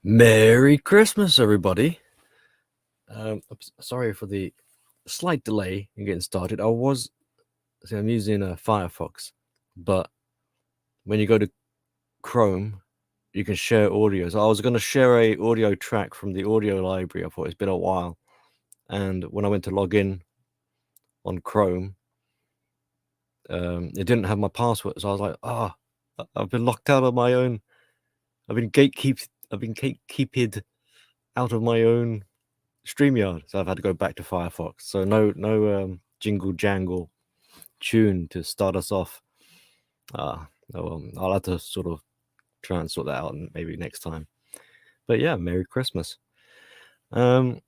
Merry Christmas, everybody. Sorry for the slight delay in getting started. I'm using Firefox, but when you go to Chrome, you can share audio. So I was going to share a audio track from the audio library. I thought it's been a while. And when I went to log in on Chrome, it didn't have my password. So I was like, I've been locked out of my own. I've been gatekeeped out of my own StreamYard, so I've had to go back to Firefox. So no jingle jangle tune to start us off. I'll have to sort of try and sort that out maybe next time. But yeah, Merry Christmas. I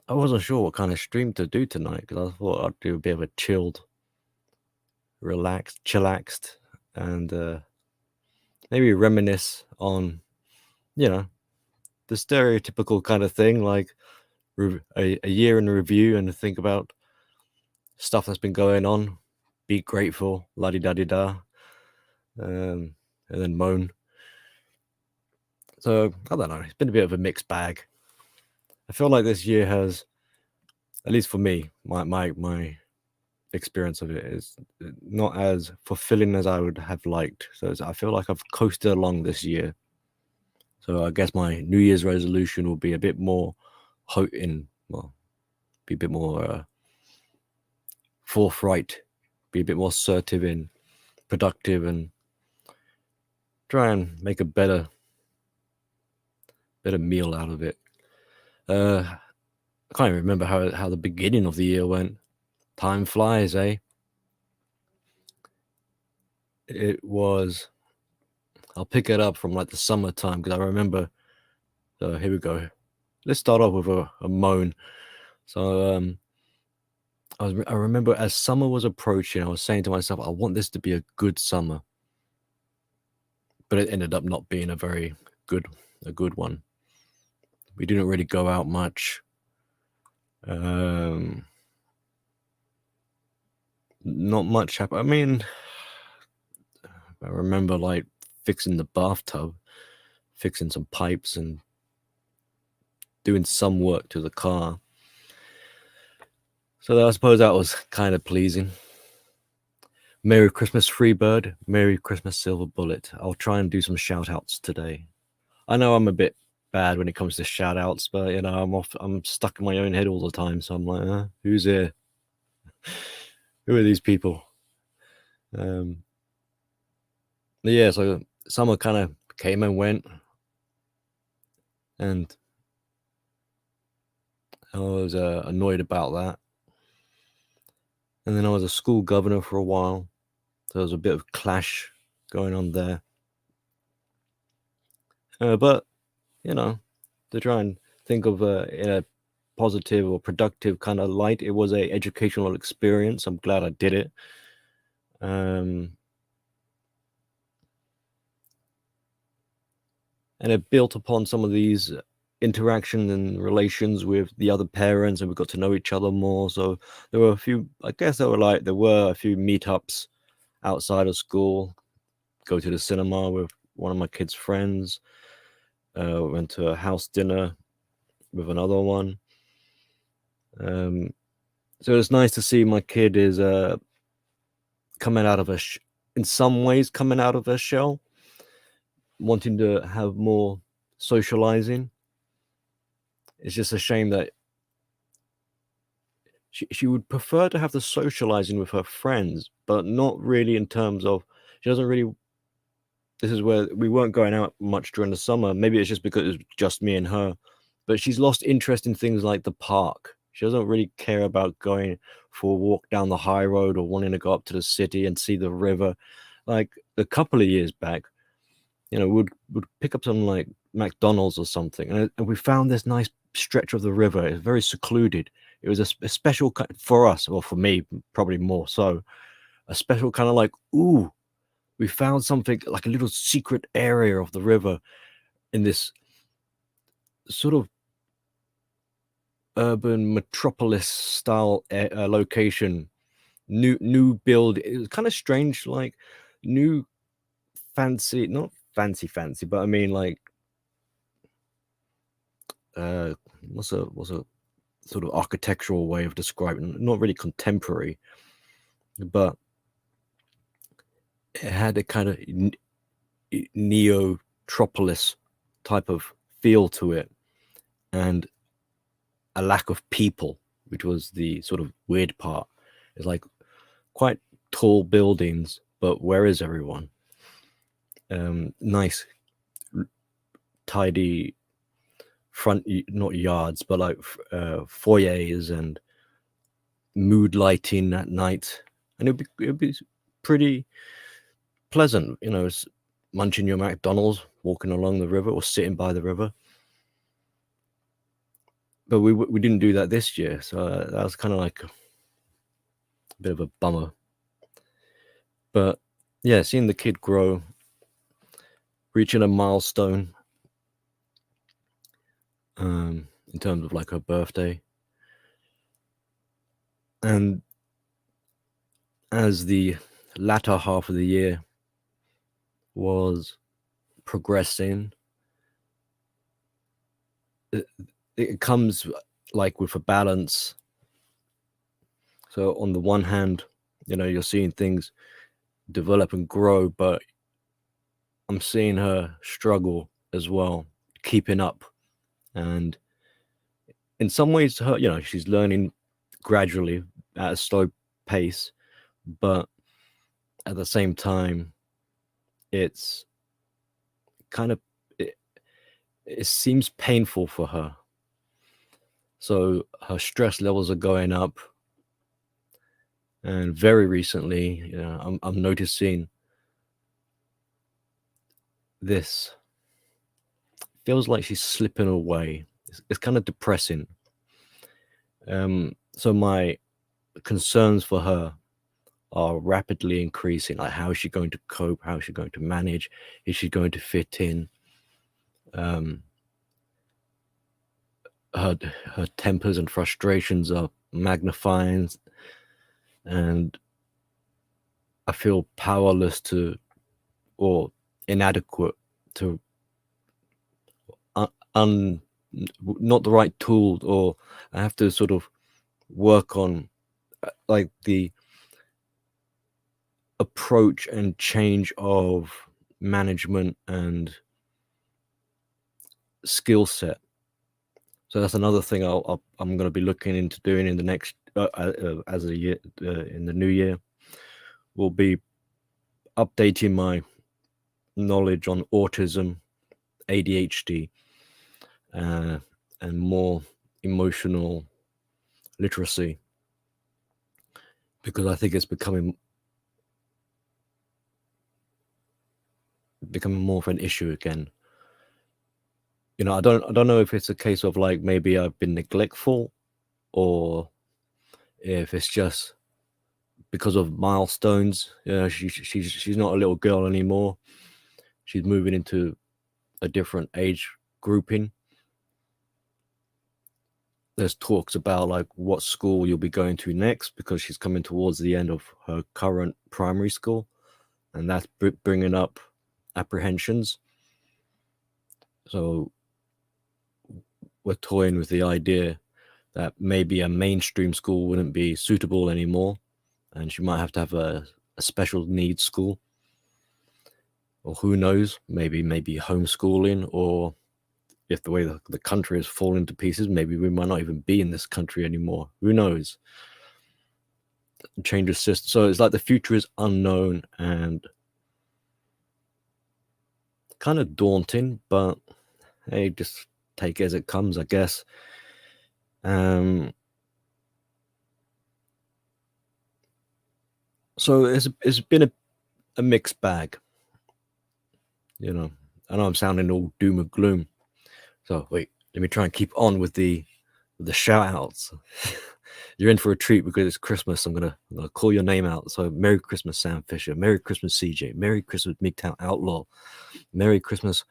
wasn't sure what kind of stream to do tonight because I thought I'd do a bit of a chilled, chillaxed, and maybe reminisce on, the stereotypical kind of thing, like a year in review and think about stuff that's been going on, be grateful, la-di-da-di-da, and then moan. So, I don't know, it's been a bit of a mixed bag. I feel like this year has, at least for me, my experience of it is not as fulfilling as I would have liked. So I feel like I've coasted along this year. So I guess my New Year's resolution will be a bit more be a bit more forthright, be a bit more assertive and productive, and try and make a better meal out of it. I can't even remember how the beginning of the year went. Time flies, eh? It was. I'll pick it up from like the summertime because I remember. So here we go. Let's start off with a moan. So I remember as summer was approaching, I was saying to myself, I want this to be a good summer, but it ended up not being a good one. We didn't really go out much. Not much happened. I mean, I remember like fixing the bathtub, fixing some pipes, and doing some work to the car. So I suppose that was kind of pleasing. Merry Christmas, Freebird. Merry Christmas, Silver Bullet. I'll try and do some shout outs today. I know I'm a bit bad when it comes to shout outs, but I'm stuck in my own head all the time. So I'm like, who's here? Who are these people? Yeah, so summer kind of came and went, and I was annoyed about that. And then I was a school governor for a while. So there was a bit of clash going on there. But, to try and think of in a positive or productive kind of light, it was a educational experience. I'm glad I did it. And it built upon some of these interaction and relations with the other parents, and we got to know each other more. So there were a few meetups outside of school. Go to the cinema with one of my kids' friends. Went to a house dinner with another one. So it's nice to see my kid is coming out of in some ways coming out of her shell, wanting to have more socializing. It's just a shame that she would prefer to have the socializing with her friends, but not really in terms of she doesn't really. This is where we weren't going out much during the summer. Maybe it's just because it was just me and her, but she's lost interest in things like the park. She doesn't really care about going for a walk down the high road or wanting to go up to the city and see the river. Like a couple of years back, would pick up some like McDonald's or something, and we found this nice stretch of the river. It was very secluded. It was a special for us, or for me, probably more so, a special kind of like, ooh, we found something like a little secret area of the river in this sort of urban metropolis style location. New build. It was kind of strange, like new fancy, not fancy, but I mean like what's a sort of architectural way of describing, not really contemporary, but it had a kind of neotropolis type of feel to it, and a lack of people, which was the sort of weird part. It's like quite tall buildings, but where is everyone? Nice, tidy front, not yards, but like foyers and mood lighting at night, and it'd be pretty pleasant, munching your McDonald's, walking along the river or sitting by the river. But we didn't do that this year, so that was kind of like a bit of a bummer. But yeah, seeing the kid grow, reaching a milestone, in terms of like her birthday, and as the latter half of the year was progressing, it comes like with a balance. So on the one hand, you're seeing things develop and grow, but I'm seeing her struggle as well, keeping up. And in some ways, she's learning gradually at a slow pace, but at the same time, it's kind of it seems painful for her. So her stress levels are going up, and very recently, I'm noticing this. Feels like she's slipping away. It's kind of depressing. So my concerns for her are rapidly increasing. Like, how is she going to cope? How is she going to manage? Is she going to fit in? Her tempers and frustrations are magnifying, and I feel powerless or inadequate to not the right tool, or I have to sort of work on like the approach and change of management and skill set. So that's another thing I'm going to be looking into doing in the next as a year in the new year. Will be updating my knowledge on autism, ADHD, and more emotional literacy, because I think it's becoming more of an issue again. I don't know if it's a case of like maybe I've been neglectful, or if it's just because of milestones. She's not a little girl anymore. She's moving into a different age grouping. There's talks about like what school you'll be going to next, because she's coming towards the end of her current primary school, and that's bringing up apprehensions. So we're toying with the idea that maybe a mainstream school wouldn't be suitable anymore, and she might have to have a special needs school, or who knows, maybe homeschooling, or if the way the country is falling to pieces, maybe we might not even be in this country anymore. Who knows? Change of system. So it's like the future is unknown and kind of daunting, but hey, just take it as it comes, I guess. So it's been a mixed bag. I know I'm sounding all doom and gloom. So wait, let me try and keep on with the shout outs. You're in for a treat because it's Christmas. I'm gonna call your name out. So Merry Christmas, Sam Fisher. Merry Christmas, CJ. Merry Christmas, Midtown Outlaw. Merry Christmas,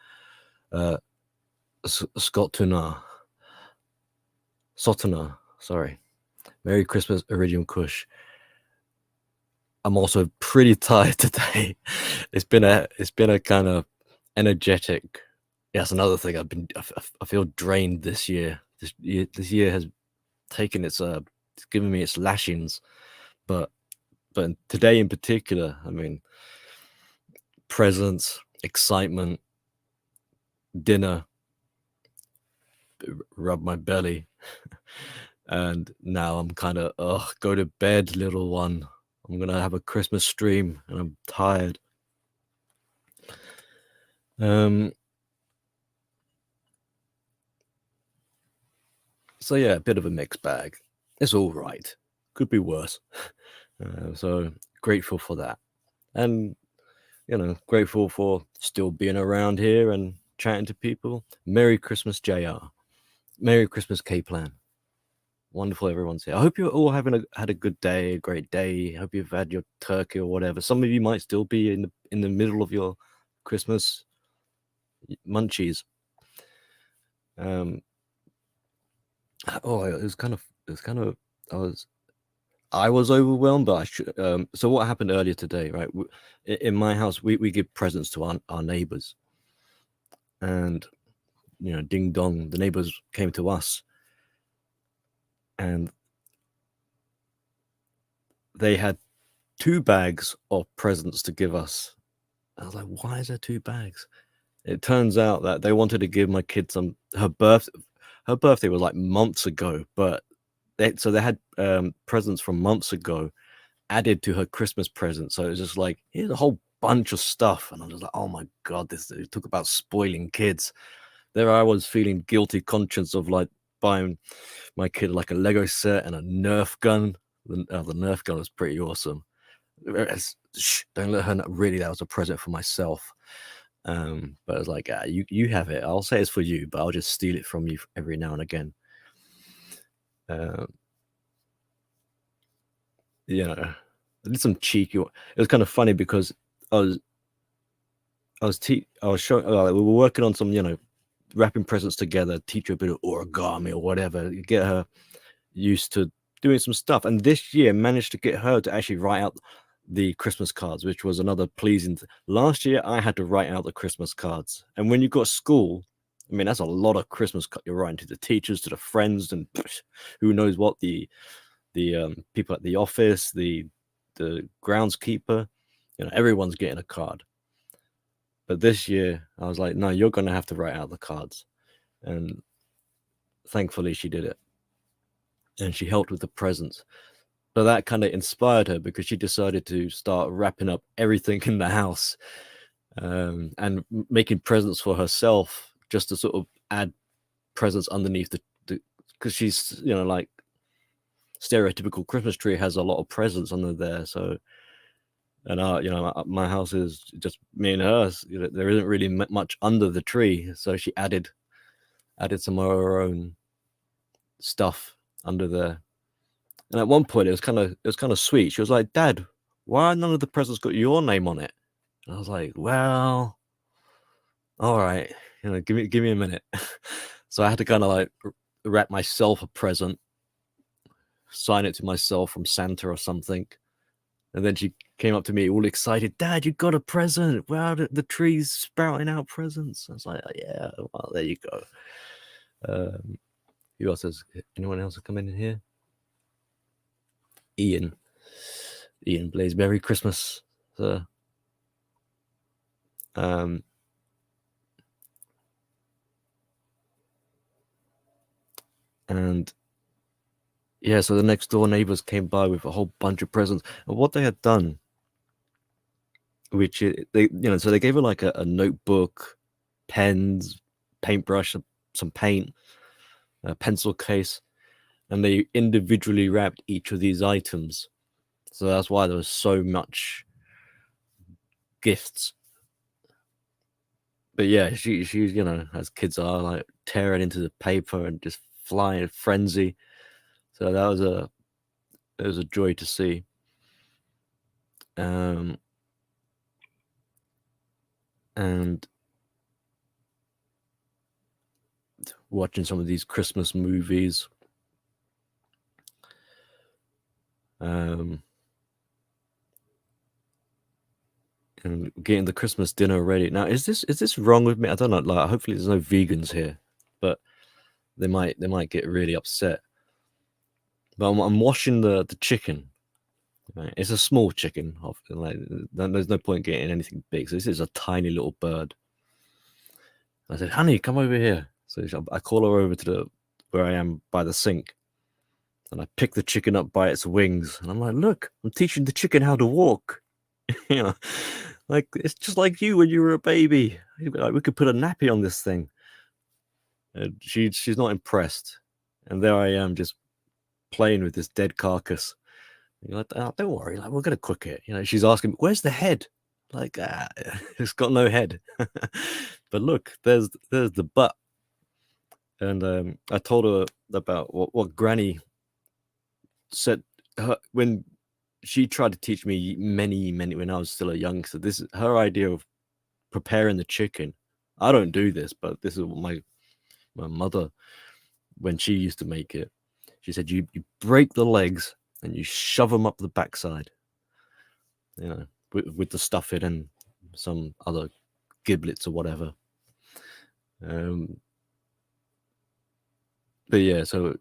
Scott Tunar. Sotana. Sorry. Merry Christmas, Iridium Kush. I'm also pretty tired today. It's been a kind of energetic Yeah, that's another thing. I feel drained this year. This year has taken it's given me its lashings. But today in particular, I mean, presents, excitement, dinner, rub my belly, and now I'm kind of, go to bed, little one. I'm gonna have a Christmas stream, and I'm tired. Um, so yeah, a bit of a mixed bag. It's all right. Could be worse. So grateful for that, and grateful for still being around here and chatting to people. Merry Christmas, JR. Merry Christmas, K Plan. Wonderful everyone's here. I hope you're all had a good day, a great day. I hope you've had your turkey or whatever. Some of you might still be in the middle of your Christmas munchies. Um, it was kind of I was overwhelmed, but I should. So what happened earlier today, right? In my house, we give presents to our neighbors, and ding dong, the neighbors came to us, and they had 2 bags of presents to give us. I was like, why is there 2 bags? It turns out that they wanted to give my kid her birthday was like months ago, but they had presents from months ago added to her Christmas present. So it was just like, here's a whole bunch of stuff. And I was like, oh my God, talk about spoiling kids. There I was feeling guilty conscience of like buying my kid like a Lego set and a Nerf gun. The Nerf gun was pretty awesome. Shh, don't let her know. Really, that was a present for myself. But I was like, you have it. I'll say it's for you, but I'll just steal it from you every now and again. Uh, I did some cheeky. It was kind of funny because I was showing. We were working on some, wrapping presents together. Teach her a bit of origami or whatever. Get her used to doing some stuff. And this year managed to get her to actually write out the Christmas cards, which was another pleasing. Last year I had to write out the Christmas cards, and when you got school, I mean, that's a lot of Christmas you're writing to the teachers, to the friends, and who knows what the people at the office, the groundskeeper, everyone's getting a card. But this year I was like, no, you're going to have to write out the cards, and thankfully she did it, and she helped with the presents. But that kind of inspired her because she decided to start wrapping up everything in the house, and making presents for herself, just to sort of add presents underneath the because she's like stereotypical Christmas tree has a lot of presents under there. So, and my house is just me and her. There isn't really much under the tree, so she added some of her own stuff under there. And at one point, it was kind of sweet. She was like, "Dad, why none of the presents got your name on it?" And I was like, "Well, all right, give me a minute." So I had to kind of like wrap myself a present, sign it to myself from Santa or something, and then she came up to me all excited, "Dad, you got a present! Wow, the tree's sprouting out presents." I was like, "Yeah, well, there you go." Who else has? Anyone else come in here? Ian Blaze, Merry Christmas, sir. And yeah, so the next door neighbors came by with a whole bunch of presents, and what they had done, which they so they gave her like a notebook, pens, paintbrush, some paint, a pencil case, and they individually wrapped each of these items. So that's why there was so much gifts. But yeah, she's as kids are, like tearing into the paper and just flying frenzy. So it was a joy to see. And watching some of these Christmas movies. and getting the Christmas dinner ready. Now, is this wrong with me? I don't know. Like, hopefully, there's no vegans here, but they might get really upset. But I'm washing the chicken. Right? It's a small chicken. Like, there's no point getting anything big. So this is a tiny little bird. I said, "Honey, come over here." So I call her over to where I am by the sink, and I pick the chicken up by its wings, and I'm like, "Look, I'm teaching the chicken how to walk." You know, like it's just like you when you were a baby. Like, we could put a nappy on this thing. And she's not impressed, and there I am just playing with this dead carcass. You're like, "Oh, don't worry, like we're gonna cook it." You know, she's asking, "Where's the head?" Like, it's got no head. But look, there's the butt. And I told her about what Granny said when she tried to teach me many when I was still a youngster. This is her idea of preparing the chicken. I don't do this, but this is what my mother, when she used to make it, she said you break the legs and you shove them up the backside, you know, with the stuffing and some other giblets or whatever. But yeah, so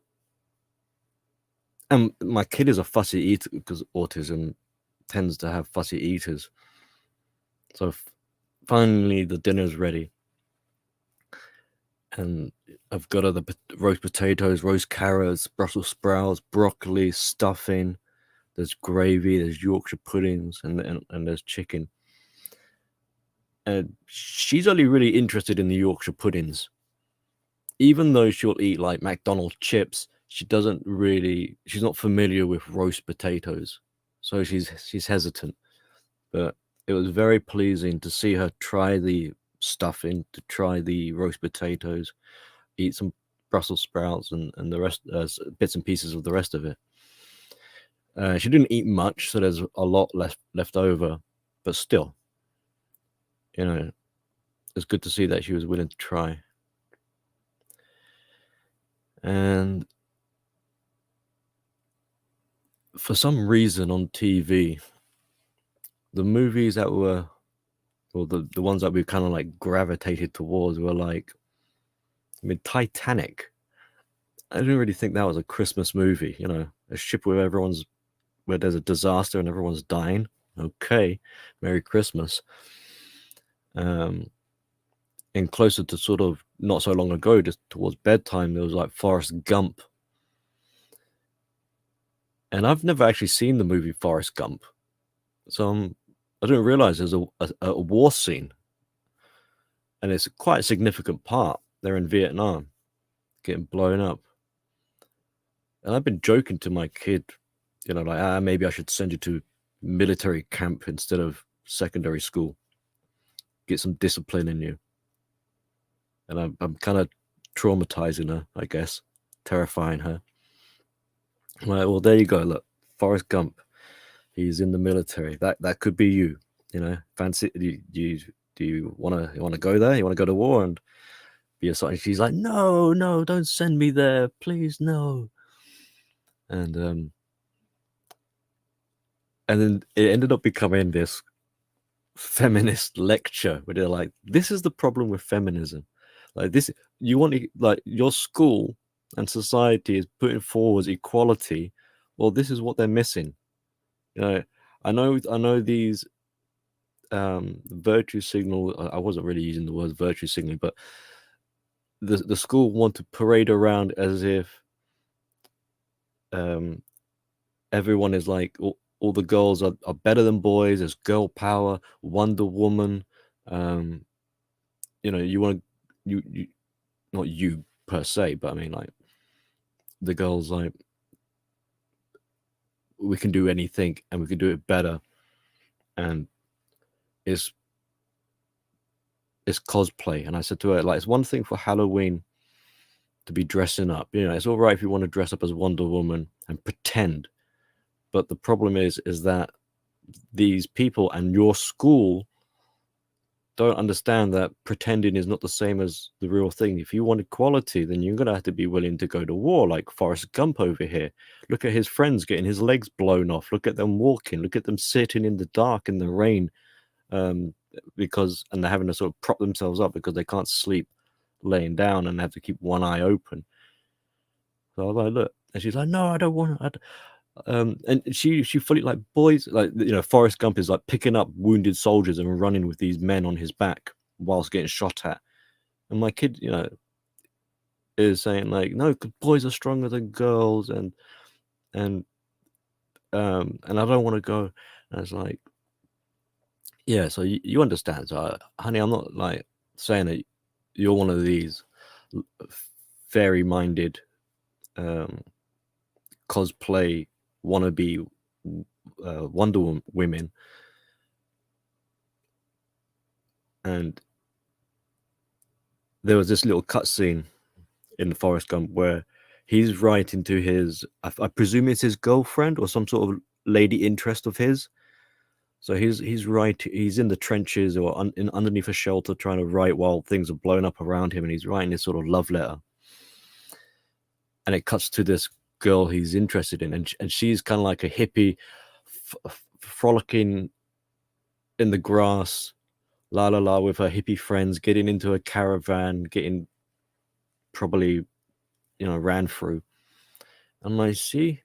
my kid is a fussy eater because autism tends to have fussy eaters. So finally the dinner's ready, and I've got other roast potatoes, roast carrots, Brussels sprouts, broccoli, stuffing. There's gravy, there's Yorkshire puddings, and there's chicken. And she's only really interested in the Yorkshire puddings. Even though she'll eat like McDonald's chips, she's not familiar with roast potatoes. So she's hesitant. But it was very pleasing to see her try the stuffing, to try the roast potatoes, eat some Brussels sprouts and the rest, bits and pieces of the rest of it. She didn't eat much, so there's a lot left over, but still, you know, it's good to see that she was willing to try. And for some reason on TV, the movies that were, or the ones that we kind of like gravitated towards were like, I mean, Titanic. I didn't really think that was a Christmas movie, you know, a ship where there's a disaster and everyone's dying. Okay, Merry Christmas. And closer to sort of not so long ago, just towards bedtime, there was like Forrest Gump. And I've never actually seen the movie Forrest Gump. So I didn't realize there's a war scene. And it's quite a significant part. They're in Vietnam, getting blown up. And I've been joking to my kid, you know, like, maybe I should send you to military camp instead of secondary school. Get some discipline in you. And I'm kind of traumatizing her, I guess, terrifying her. I'm like, well, there you go. Look, Forrest Gump, he's in the military. That could be you. You know, fancy? Do you want to go there? You want to go to war and be a soldier? She's like, no, don't send me there, please, no. And then it ended up becoming this feminist lecture where they're like, this is the problem with feminism. Like this, you want to, like, your school and society is putting forward equality. Well, this is what they're missing. You know, I know these virtue signal. I wasn't really using the word virtue signaling, but the school want to parade around as if everyone is like all the girls are better than boys. There's girl power, Wonder Woman. You know, you want to you not you per se, but I mean like the girls like we can do anything and we can do it better, and it's cosplay. And I said to her, like, it's one thing for Halloween to be dressing up. You know, it's all right if you want to dress up as Wonder Woman and pretend, but the problem is that these people and your school don't understand that pretending is not the same as the real thing. If you want equality, then you're going to have to be willing to go to war, like Forrest Gump over here. Look at his friends getting his legs blown off. Look at them walking. Look at them sitting in the dark in the rain because and they're having to sort of prop themselves up because they can't sleep laying down and they have to keep one eye open. So I was like, look, and she's like, no, I don't want to. And she fully like boys, like, you know, Forrest Gump is like picking up wounded soldiers and running with these men on his back whilst getting shot at. And my kid, you know, is saying like, no, 'cause boys are stronger than girls, and and I don't want to go. And it's like, yeah, so you understand. So, honey, I'm not like saying that you're one of these fairy-minded cosplay wannabe Wonder Women, and there was this little cutscene in Forrest Gump where he's writing to his, I presume it's his girlfriend or some sort of lady interest of his. So he's in the trenches or underneath a shelter trying to write while things are blowing up around him, and he's writing this sort of love letter. And it cuts to this girl he's interested in, and she's kind of like a hippie, frolicking in the grass, la la la, with her hippie friends, getting into a caravan, getting probably, you know, ran through. I'm like, see.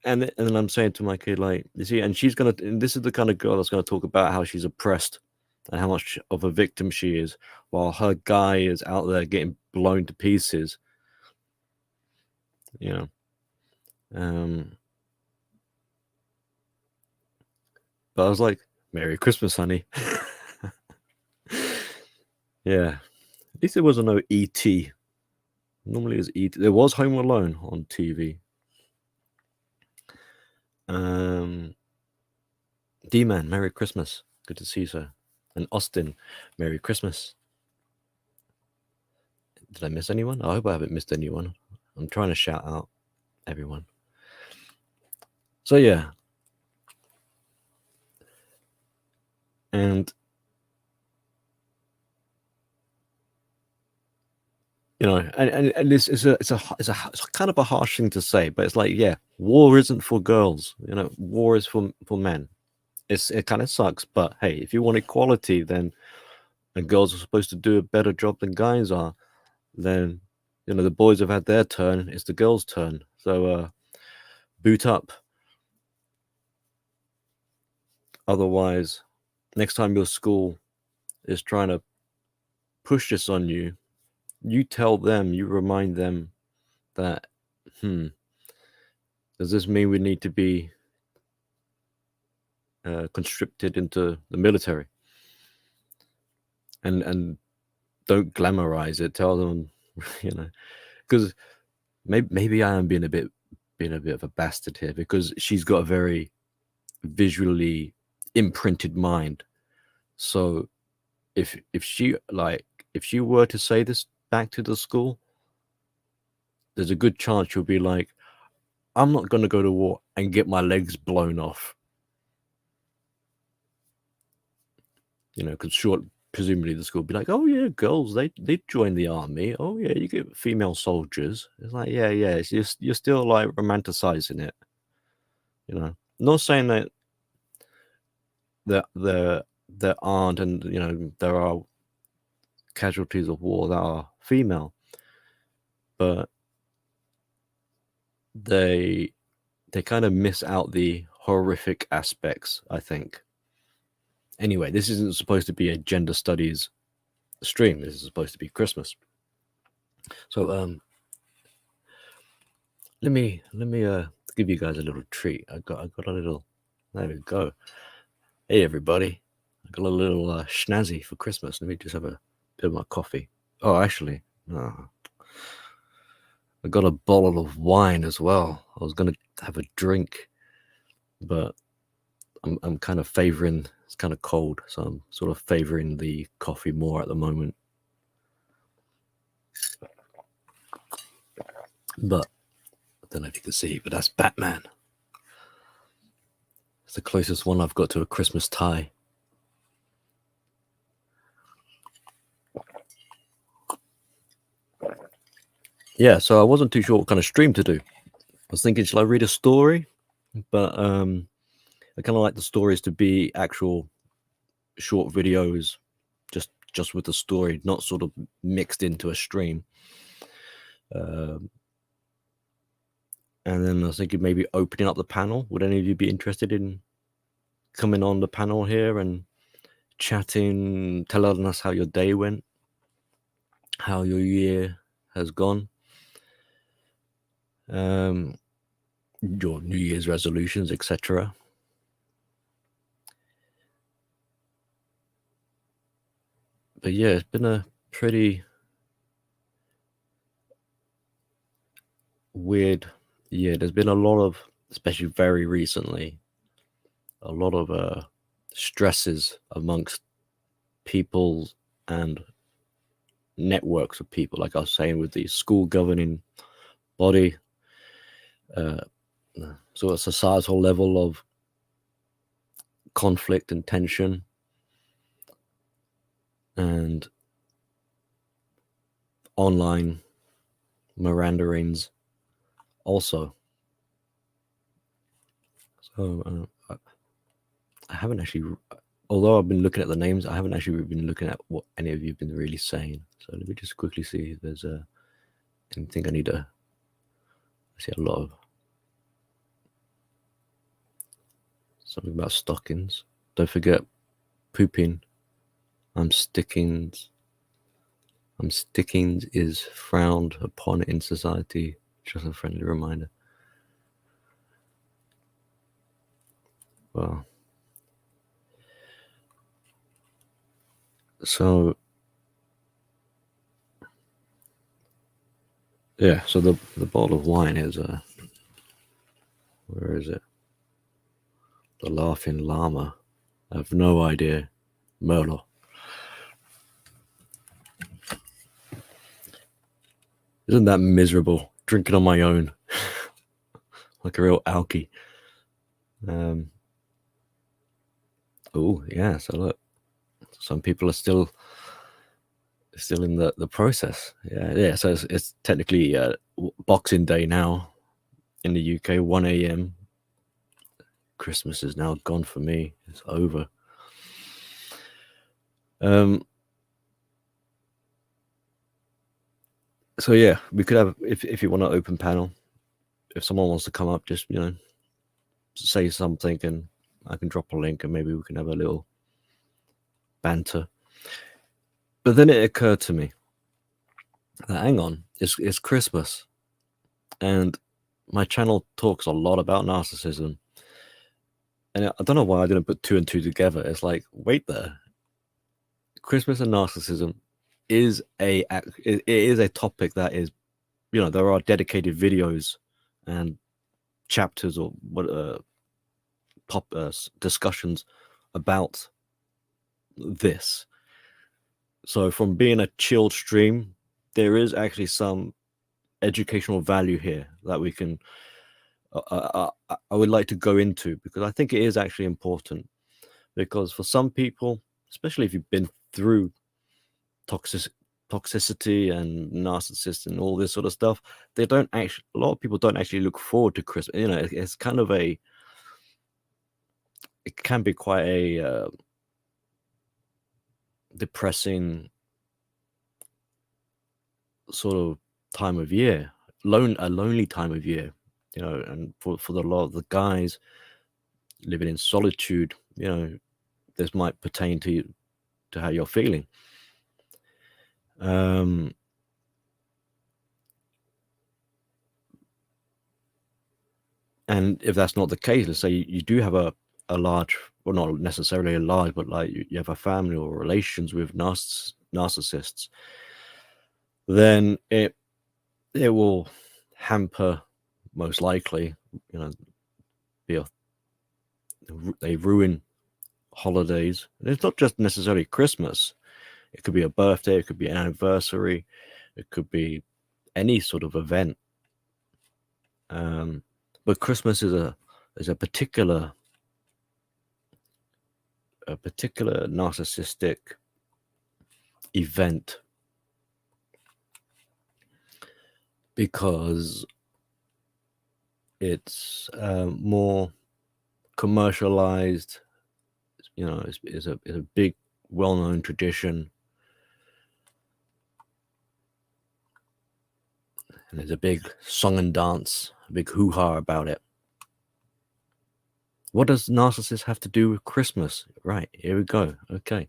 And then I'm saying to my kid, like, you see, and she's gonna, and this is the kind of girl that's gonna talk about how she's oppressed and how much of a victim she is, while her guy is out there getting blown to pieces. You know, but I was like, Merry Christmas, honey. Yeah, at least there wasn't no E.T. Normally it was E.T. There was Home Alone on TV. D-Man, Merry Christmas. Good to see you, sir. And Austin, Merry Christmas. Did I miss anyone? I hope I haven't missed anyone. I'm trying to shout out everyone. So yeah. And you know, and this is it's kind of a harsh thing to say, but it's like, yeah, war isn't for girls. You know, war is for men. It kind of sucks, but hey, if you want equality, then and girls are supposed to do a better job than guys are, then you know the boys have had their turn. It's the girls' turn. So boot up. Otherwise, next time your school is trying to push this on you, you tell them, you remind them that, does this mean we need to be conscripted into the military? And don't glamorize it. Tell them, you know, because maybe I am being a bit of a bastard here, because she's got a very visually imprinted mind. So if she were to say this back to the school, there's a good chance she'll be like, I'm not going to go to war and get my legs blown off. You know, because presumably the school will be like, oh yeah, girls, they join the army. Oh yeah, you get female soldiers. It's like, yeah, you're still like romanticizing it. You know, not saying that there aren't, and you know, there are casualties of war that are female, but they kind of miss out the horrific aspects, I think. Anyway, this isn't supposed to be a gender studies stream. This is supposed to be Christmas. So let me give you guys a little treat. I got a little, there we go. Hey everybody, I got a little schnazzy for Christmas. Let me just have a bit of my coffee. Oh, actually, I got a bottle of wine as well. I was gonna have a drink, but I'm kind of favoring, it's kind of cold, so I'm sort of favoring the coffee more at the moment. But I don't know if you can see, but that's Batman. It's the closest one I've got to a Christmas tie. Yeah, so I wasn't too sure what kind of stream to do. I was thinking, shall I read a story? But I kind of like the stories to be actual short videos, just with the story, not sort of mixed into a stream. And then I was thinking maybe opening up the panel. Would any of you be interested in coming on the panel here and chatting, telling us how your day went, how your year has gone, your New Year's resolutions, etc. But yeah, it's been a pretty weird year. There's been a lot of, especially very recently, a lot of stresses amongst people and networks of people, like I was saying, with the school governing body, so a societal level of conflict and tension, and online Mirandarings also. So I haven't actually, although I've been looking at the names, I haven't actually been looking at what any of you have been really saying. So let me just quickly see if there's anything I need to. I see a lot of something about stockings. Don't forget pooping. I'm stickings is frowned upon in society. Just a friendly reminder. Well, so yeah, so the bottle of wine is where is it? The Laughing Llama. I have no idea. Merlot. Isn't that miserable? Drinking on my own. Like a real alky. Oh yeah, so look. Some people are still in the process. Yeah. So it's technically Boxing Day now in the UK, 1 a.m. Christmas is now gone for me. It's over. So yeah, we could have, if you want an open panel, if someone wants to come up, just say something and I can drop a link and maybe we can have a little banter. But then it occurred to me that hang on, it's Christmas, and my channel talks a lot about narcissism. And I don't know why I didn't put two and two together. It's like, wait there. Christmas and narcissism is it is a topic that is, there are dedicated videos and chapters or what discussions about this. So from being a chilled stream, there is actually some educational value here that we can I would like to go into, because I think it is actually important. Because for some people, especially if you've been through toxicity and narcissists and all this sort of stuff, a lot of people don't actually look forward to Christmas. It's kind of it can be quite a depressing sort of time of year, a lonely time of year, and for a lot of the guys living in solitude, this might pertain to how you're feeling. And if that's not the case, let's say you do have a large, well, not necessarily a large, but like you have a family or relations with narcissists, then it will hamper, most likely, they ruin holidays. And it's not just necessarily Christmas. It could be a birthday, it could be an anniversary, it could be any sort of event. But Christmas is a particular narcissistic event, because it's more commercialized, it's you know, is a big, well-known tradition, and there's a big song and dance, a big hoo-ha about it. What does Narcissus have to do with Christmas? Right, here we go. Okay.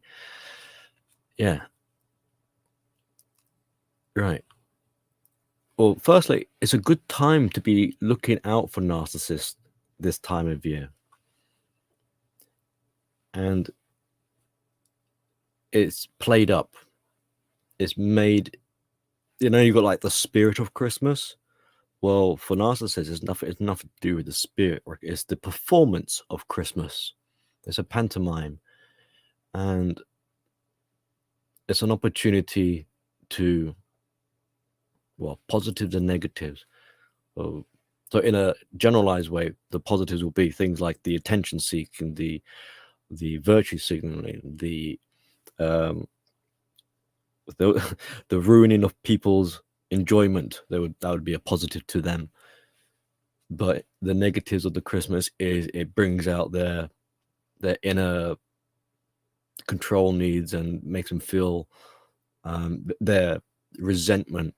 Yeah, right. Well, firstly, it's a good time to be looking out for narcissists this time of year. And it's played up. It's made, you know, you've got like the spirit of Christmas. Well, for narcissists, it's nothing to do with the spirit. It's the performance of Christmas. It's a pantomime. And it's an opportunity to, well, positives and negatives. So in a generalized way, the positives will be things like the attention seeking, the virtue signaling, um, the the ruining of people's enjoyment. That would be a positive to them. But the negatives of the Christmas is it brings out their inner control needs and makes them feel their resentment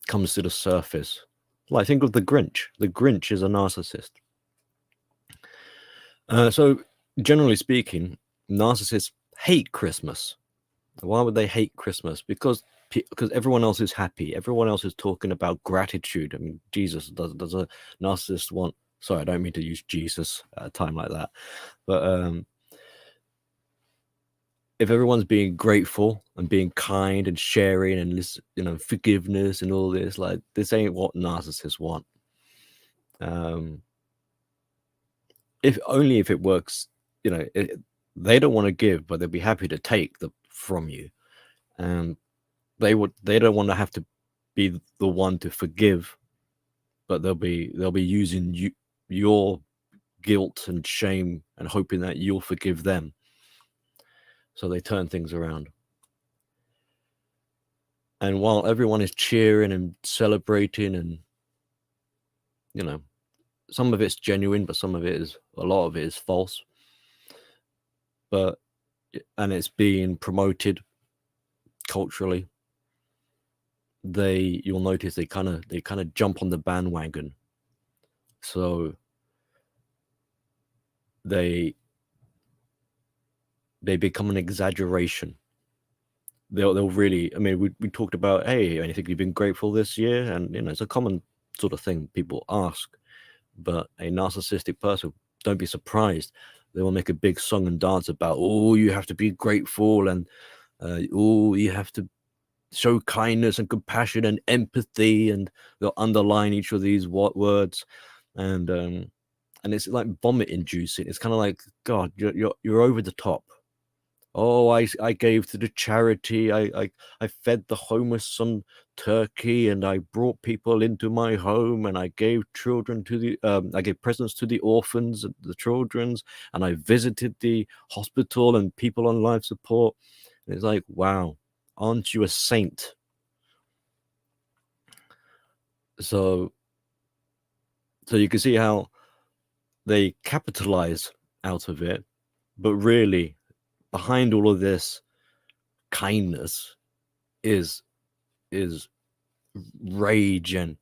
comes to the surface. Like, think of the Grinch. The Grinch is a narcissist. So generally speaking, narcissists hate Christmas. Why would they hate Christmas? Because everyone else is happy. Everyone else is talking about gratitude. I mean, Jesus, does a narcissist want? Sorry, I don't mean to use Jesus at a time like that. But if everyone's being grateful and being kind and sharing and this, you know, forgiveness and all this, like, this ain't what narcissists want. If only if it works, you know, they don't want to give, but they'll be happy to take from you. And they don't want to have to be the one to forgive, but they'll be using your guilt and shame and hoping that you'll forgive them. So they turn things around. And while everyone is cheering and celebrating, and, you know, some of it's genuine, but a lot of it is false. And it's being promoted culturally. You'll notice they kind of jump on the bandwagon. So they become an exaggeration. They'll really, I mean, we talked about, hey, anything you've been grateful this year? And, you know, it's a common sort of thing people ask. But a narcissistic person, don't be surprised. They will make a big song and dance about, oh, you have to be grateful, and oh, you have to show kindness and compassion and empathy, and they'll underline each of these words, and it's like vomit inducing. It's kind of like, God, you're over the top. Oh, I gave to the charity. I fed the homeless some turkey, and I brought people into my home, and I gave children to the I gave presents to the orphans and the children's, and I visited the hospital and people on life support. And it's like, wow, aren't you a saint? So you can see how they capitalize out of it, but really behind all of this kindness is rage and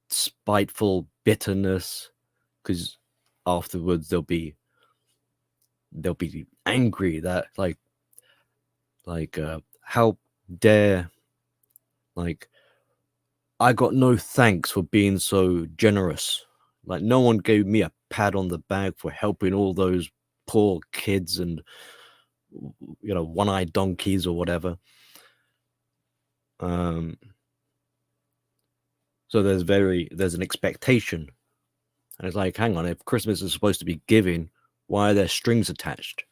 spiteful bitterness, because afterwards they'll be angry that how dare, like, I got no thanks for being so generous. Like, no one gave me a pat on the back for helping all those poor kids and, you know, one-eyed donkeys or whatever. So there's an expectation, and it's like, hang on, if Christmas is supposed to be giving, why are there strings attached?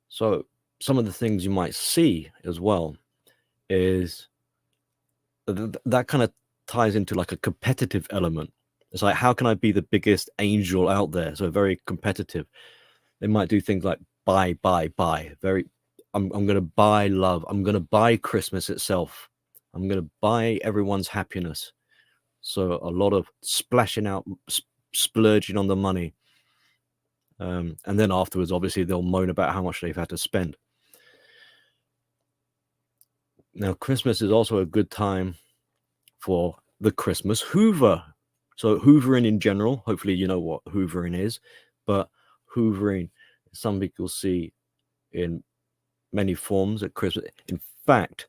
So some of the things you might see as well is that kind of ties into like a competitive element. It's like, how can I be the biggest angel out there? So very competitive. They might do things like buy. Very, I'm going to buy love. I'm going to buy Christmas itself. I'm going to buy everyone's happiness. So a lot of splashing out, splurging on the money. And then afterwards, obviously, they'll moan about how much they've had to spend. Now, Christmas is also a good time for the Christmas Hoover. So hoovering in general, hopefully you know what hoovering is, but hoovering, some people see in many forms at Christmas. In fact,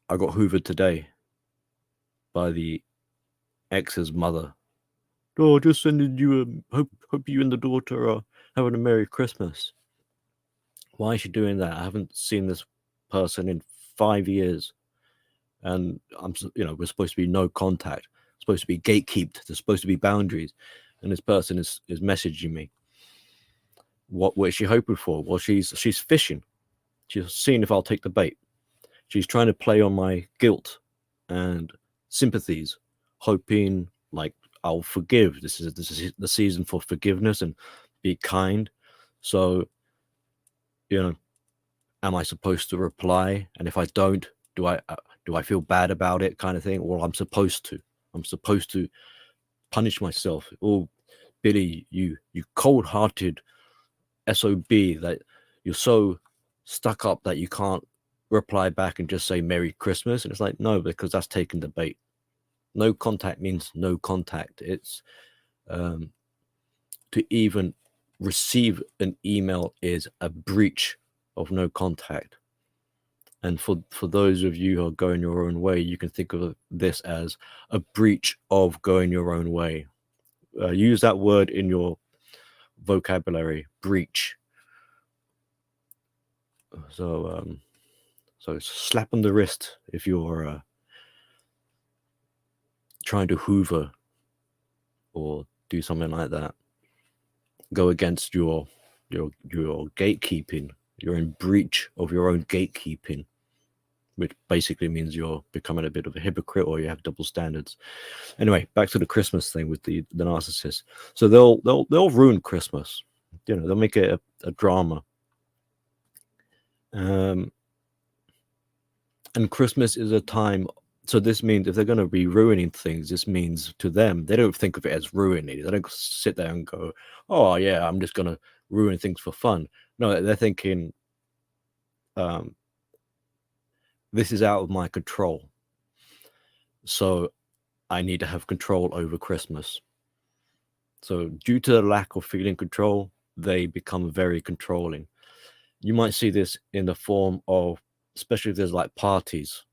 I got hoovered today by the ex's mother. Oh, just sending you hope you and the daughter are having a Merry Christmas. Why is she doing that? I haven't seen this person in 5 years. And we're supposed to be no contact, supposed to be gatekept. There's supposed to be boundaries, and this person is messaging me. What is she hoping for? Well, she's fishing. She's seeing if I'll take the bait. She's trying to play on my guilt and sympathies, hoping like I'll forgive. This is the season for forgiveness and be kind. So, am I supposed to reply? And if I don't, do I feel bad about it, kind of thing? Well, I'm supposed to punish myself. Oh, Billy, you cold-hearted SOB, that you're so stuck up that you can't reply back and just say Merry Christmas. And it's like, no, because that's taking the bait. No contact means no contact. It's to even receive an email is a breach of no contact. And for those of you who are going your own way, you can think of this as a breach of going your own way. Use that word in your vocabulary, breach. So slap on the wrist if you're trying to hoover or do something like that. Go against your gatekeeping. You're in breach of your own gatekeeping, which basically means you're becoming a bit of a hypocrite or you have double standards. Anyway, back to the Christmas thing with the narcissists. So they'll ruin Christmas. They'll make it a drama. And Christmas is a time. So this means if they're going to be ruining things, this means to them, they don't think of it as ruining. They don't sit there and go, oh yeah, I'm just going to ruin things for fun. No, they're thinking, this is out of my control. So I need to have control over Christmas. So due to the lack of feeling control, they become very controlling. You might see this in the form of, especially if there's like parties,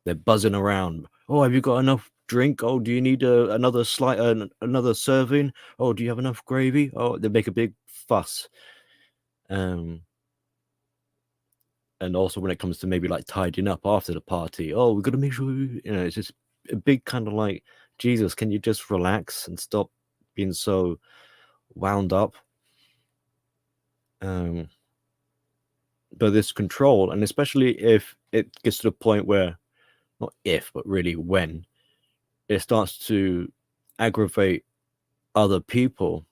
they're buzzing around. Oh, have you got enough drink? Oh, do you need another another serving? Oh, do you have enough gravy? Oh, they make a big fuss. And also when it comes to maybe like tidying up after the party, oh, we've got to make sure, it's just a big kind of like, Jesus, can you just relax and stop being so wound up? But this control, and especially if it gets to the point where, not if, but really when, it starts to aggravate other people,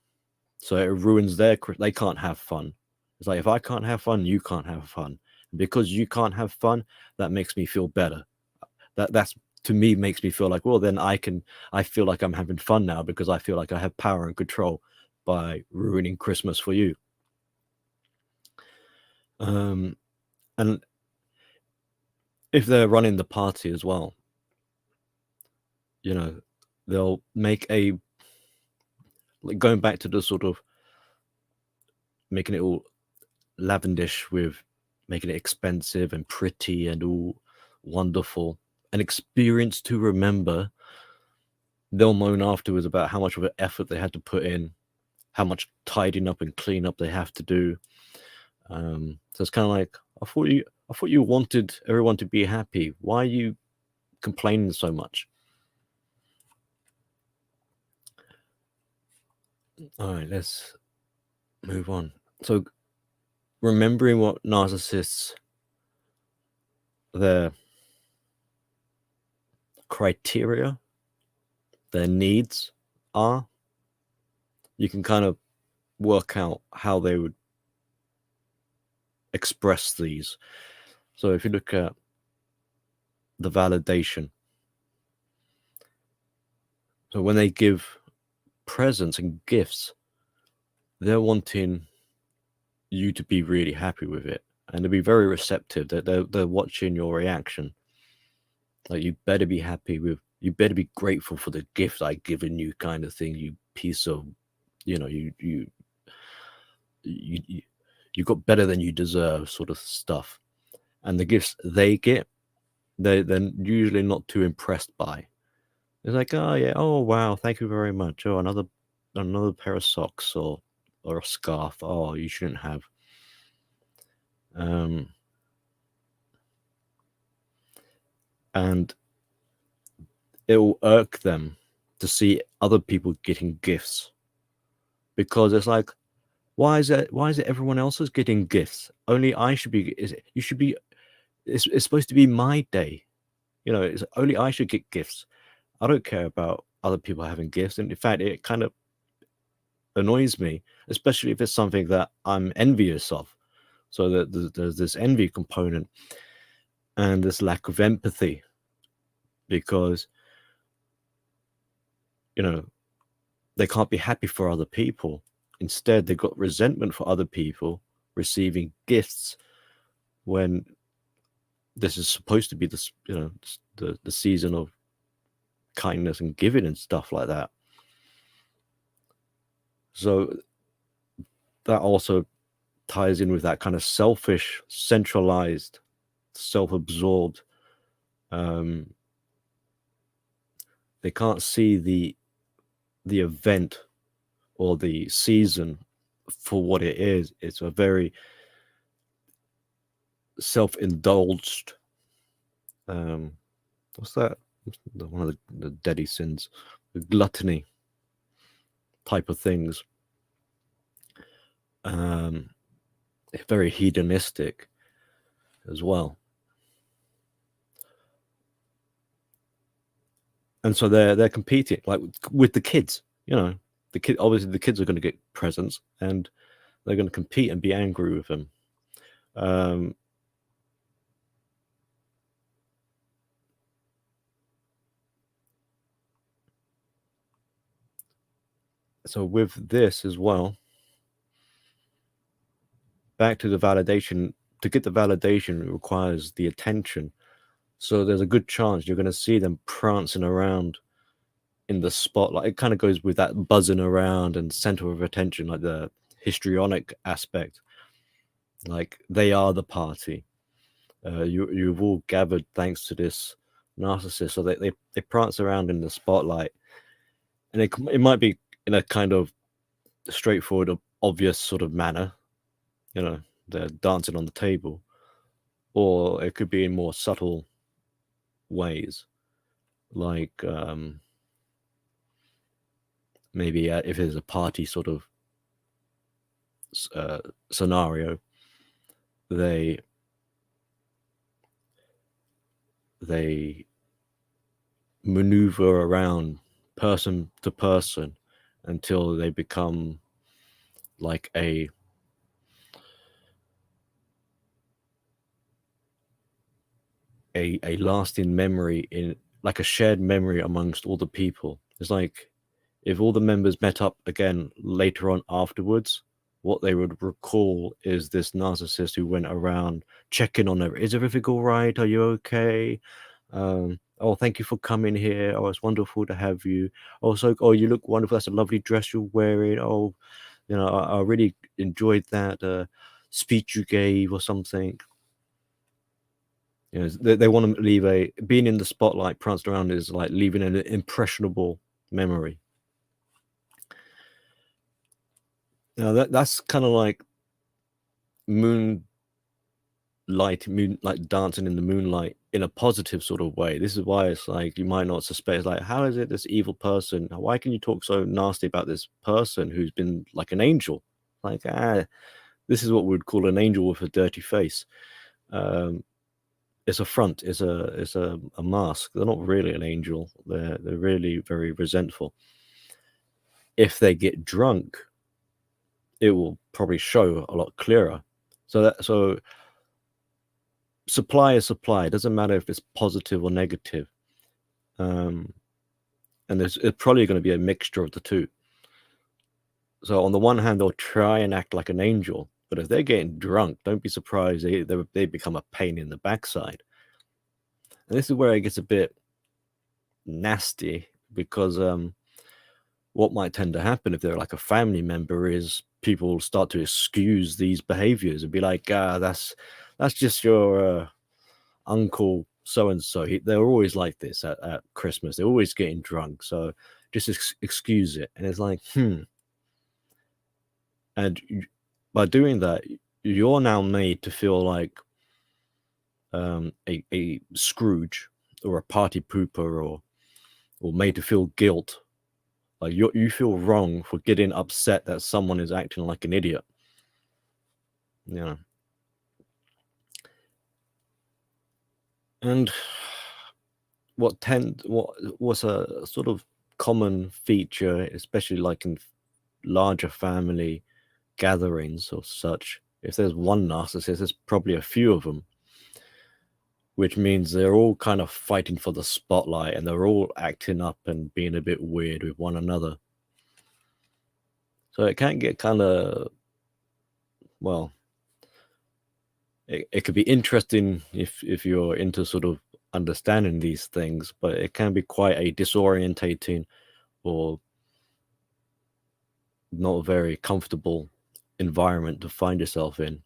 so it ruins they can't have fun. It's like, if I can't have fun, you can't have fun. Because you can't have fun, that makes me feel better. That's to me makes me feel like, well, then I feel like I'm having fun now because I feel like I have power and control by ruining Christmas for you. And if they're running the party as well, they'll make going back to the sort of making it all lavendish with making it expensive and pretty and all wonderful, an experience to remember. They'll moan afterwards about how much of an effort they had to put in, how much tidying up and clean up they have to do. So it's kind of like, I thought you wanted everyone to be happy. Why are you complaining so much? All right, let's move on. So remembering what narcissists, their criteria, their needs are, you can kind of work out how they would express these. So if you look at the validation, so when they give presents and gifts, they're wanting you to be really happy with it, and to be very receptive. They're watching your reaction. Like, you better be happy with, you better be grateful for the gift I've given you, kind of thing. You piece of, you you got better than you deserve, sort of stuff. And the gifts they get, they're usually not too impressed by. It's like, oh yeah, oh wow, thank you very much. Oh, another pair of socks, or a scarf. Oh, you shouldn't have. And it will irk them to see other people getting gifts, because it's like, why is it everyone else is getting gifts? Only I should be. You should be. It's supposed to be my day. It's only I should get gifts. I don't care about other people having gifts, and in fact, it kind of annoys me, especially if it's something that I'm envious of. So that there's this envy component and this lack of empathy, because they can't be happy for other people. Instead, they've got resentment for other people receiving gifts, when this is supposed to be this, the season of kindness and giving and stuff like that. So that also ties in with that kind of selfish, centralized, self-absorbed. They can't see the event or the season for what it is. It's a very self-indulged, what's that? One of the deadly sins, the gluttony type of things. Very hedonistic as well. And so they're competing, like with the kids. Obviously the kids are going to get presents, and they're going to compete and be angry with them. So with this as well, back to the validation. To get the validation, it requires the attention. So there's a good chance you're going to see them prancing around in the spotlight. It kind of goes with that buzzing around and center of attention, like the histrionic aspect. Like, they are the party. You've all gathered thanks to this narcissist. So they prance around in the spotlight, and it might be in a kind of straightforward, obvious sort of manner. They're dancing on the table, or it could be in more subtle ways, like maybe if there's a party sort of scenario, they maneuver around person to person until they become like a lasting memory, in like a shared memory amongst all the people. It's like, if all the members met up again later on afterwards, what they would recall is this narcissist who went around checking on them. Is everything all right? Are you okay? Oh, thank you for coming here. Oh, it's wonderful to have you. Also, oh, you look wonderful. That's a lovely dress you're wearing. Oh, I really enjoyed that speech you gave, or something. They want to leave being in the spotlight, pranced around, is like leaving an impressionable memory. That's kind of like moonlight dancing in the moonlight in a positive sort of way. This is why it's like, you might not suspect, it's like, how is it this evil person? Why can you talk so nasty about this person who's been like an angel? Like, this is what we'd call an angel with a dirty face. It's a front. It's a mask. They're not really an angel. They're really very resentful. If they get drunk, it will probably show a lot clearer. So supply is supply. It doesn't matter if it's positive or negative. And it's probably going to be a mixture of the two. So on the one hand, they'll try and act like an angel, but if they're getting drunk, don't be surprised they become a pain in the backside. And this is where it gets a bit nasty, because what might tend to happen if they're like a family member is people start to excuse these behaviors and be like, that's just your uncle so and so. They're always like this at Christmas. They're always getting drunk, so just excuse it. And it's like, and by doing that, you're now made to feel like a Scrooge or a party pooper, or made to feel guilt. Like you feel wrong for getting upset that someone is acting like an idiot. You know. And what's a sort of common feature, especially like in larger family gatherings or such, if there's one narcissist, there's probably a few of them, which means they're all kind of fighting for the spotlight and they're all acting up and being a bit weird with one another. So it can get kind of, well, it could be interesting if you're into sort of understanding these things, but it can be quite a disorientating or not a very comfortable environment to find yourself in.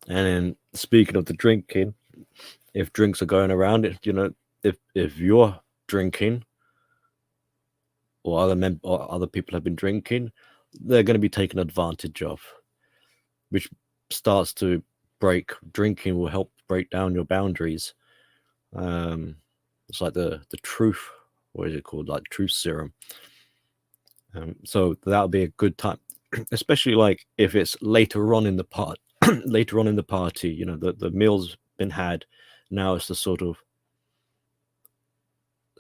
And then speaking of the drinking, if drinks are going around, if you're drinking or other people have been drinking, they're going to be taken advantage of, which starts to drinking will help break down your boundaries. It's like the truth, what is it called, like truth serum. So that'll be a good time, especially like if it's later on in the party. The meal's been had. Now it's the sort of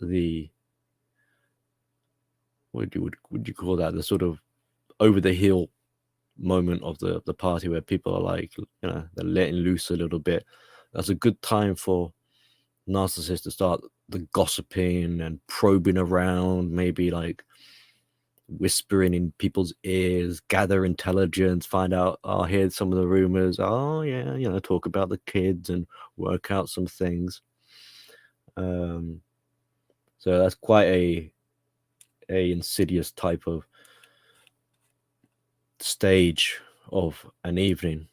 the what would you call that? The sort of over the hill moment of the party where people are like, they're letting loose a little bit. That's a good time for narcissists to start the gossiping and probing around, maybe like whispering in people's ears, gather intelligence, find out, here's some of the rumors. Oh yeah, talk about the kids and work out some things. So that's quite a insidious type of stage of an evening.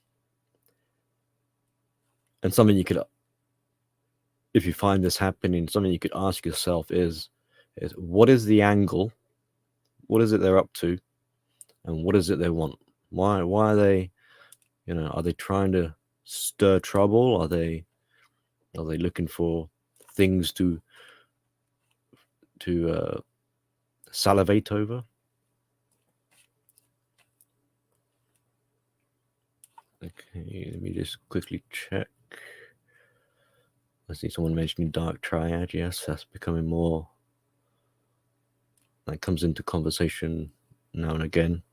And something you could, if you find this happening, something you could ask yourself is what is the angle? What is it they're up to? And what is it they want? Why are they, are they trying to stir trouble? Are they looking for things to salivate over? Okay, let me just quickly check. I see someone mentioning dark triad. Yes, that's becoming more. That comes into conversation now and again.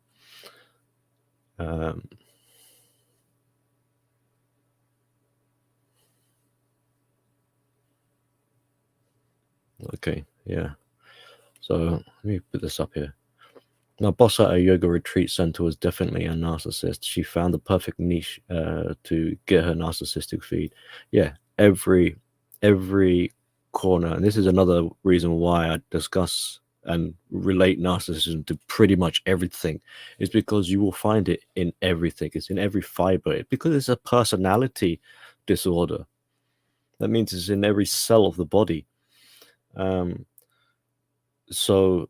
Okay, yeah. So let me put this up here. My boss at a yoga retreat center was definitely a narcissist. She found the perfect niche to get her narcissistic feed. Yeah, every corner, and this is another reason why I discuss and relate narcissism to pretty much everything, is because you will find it in everything. It's in every fiber, because it's a personality disorder. That means it's in every cell of the body. So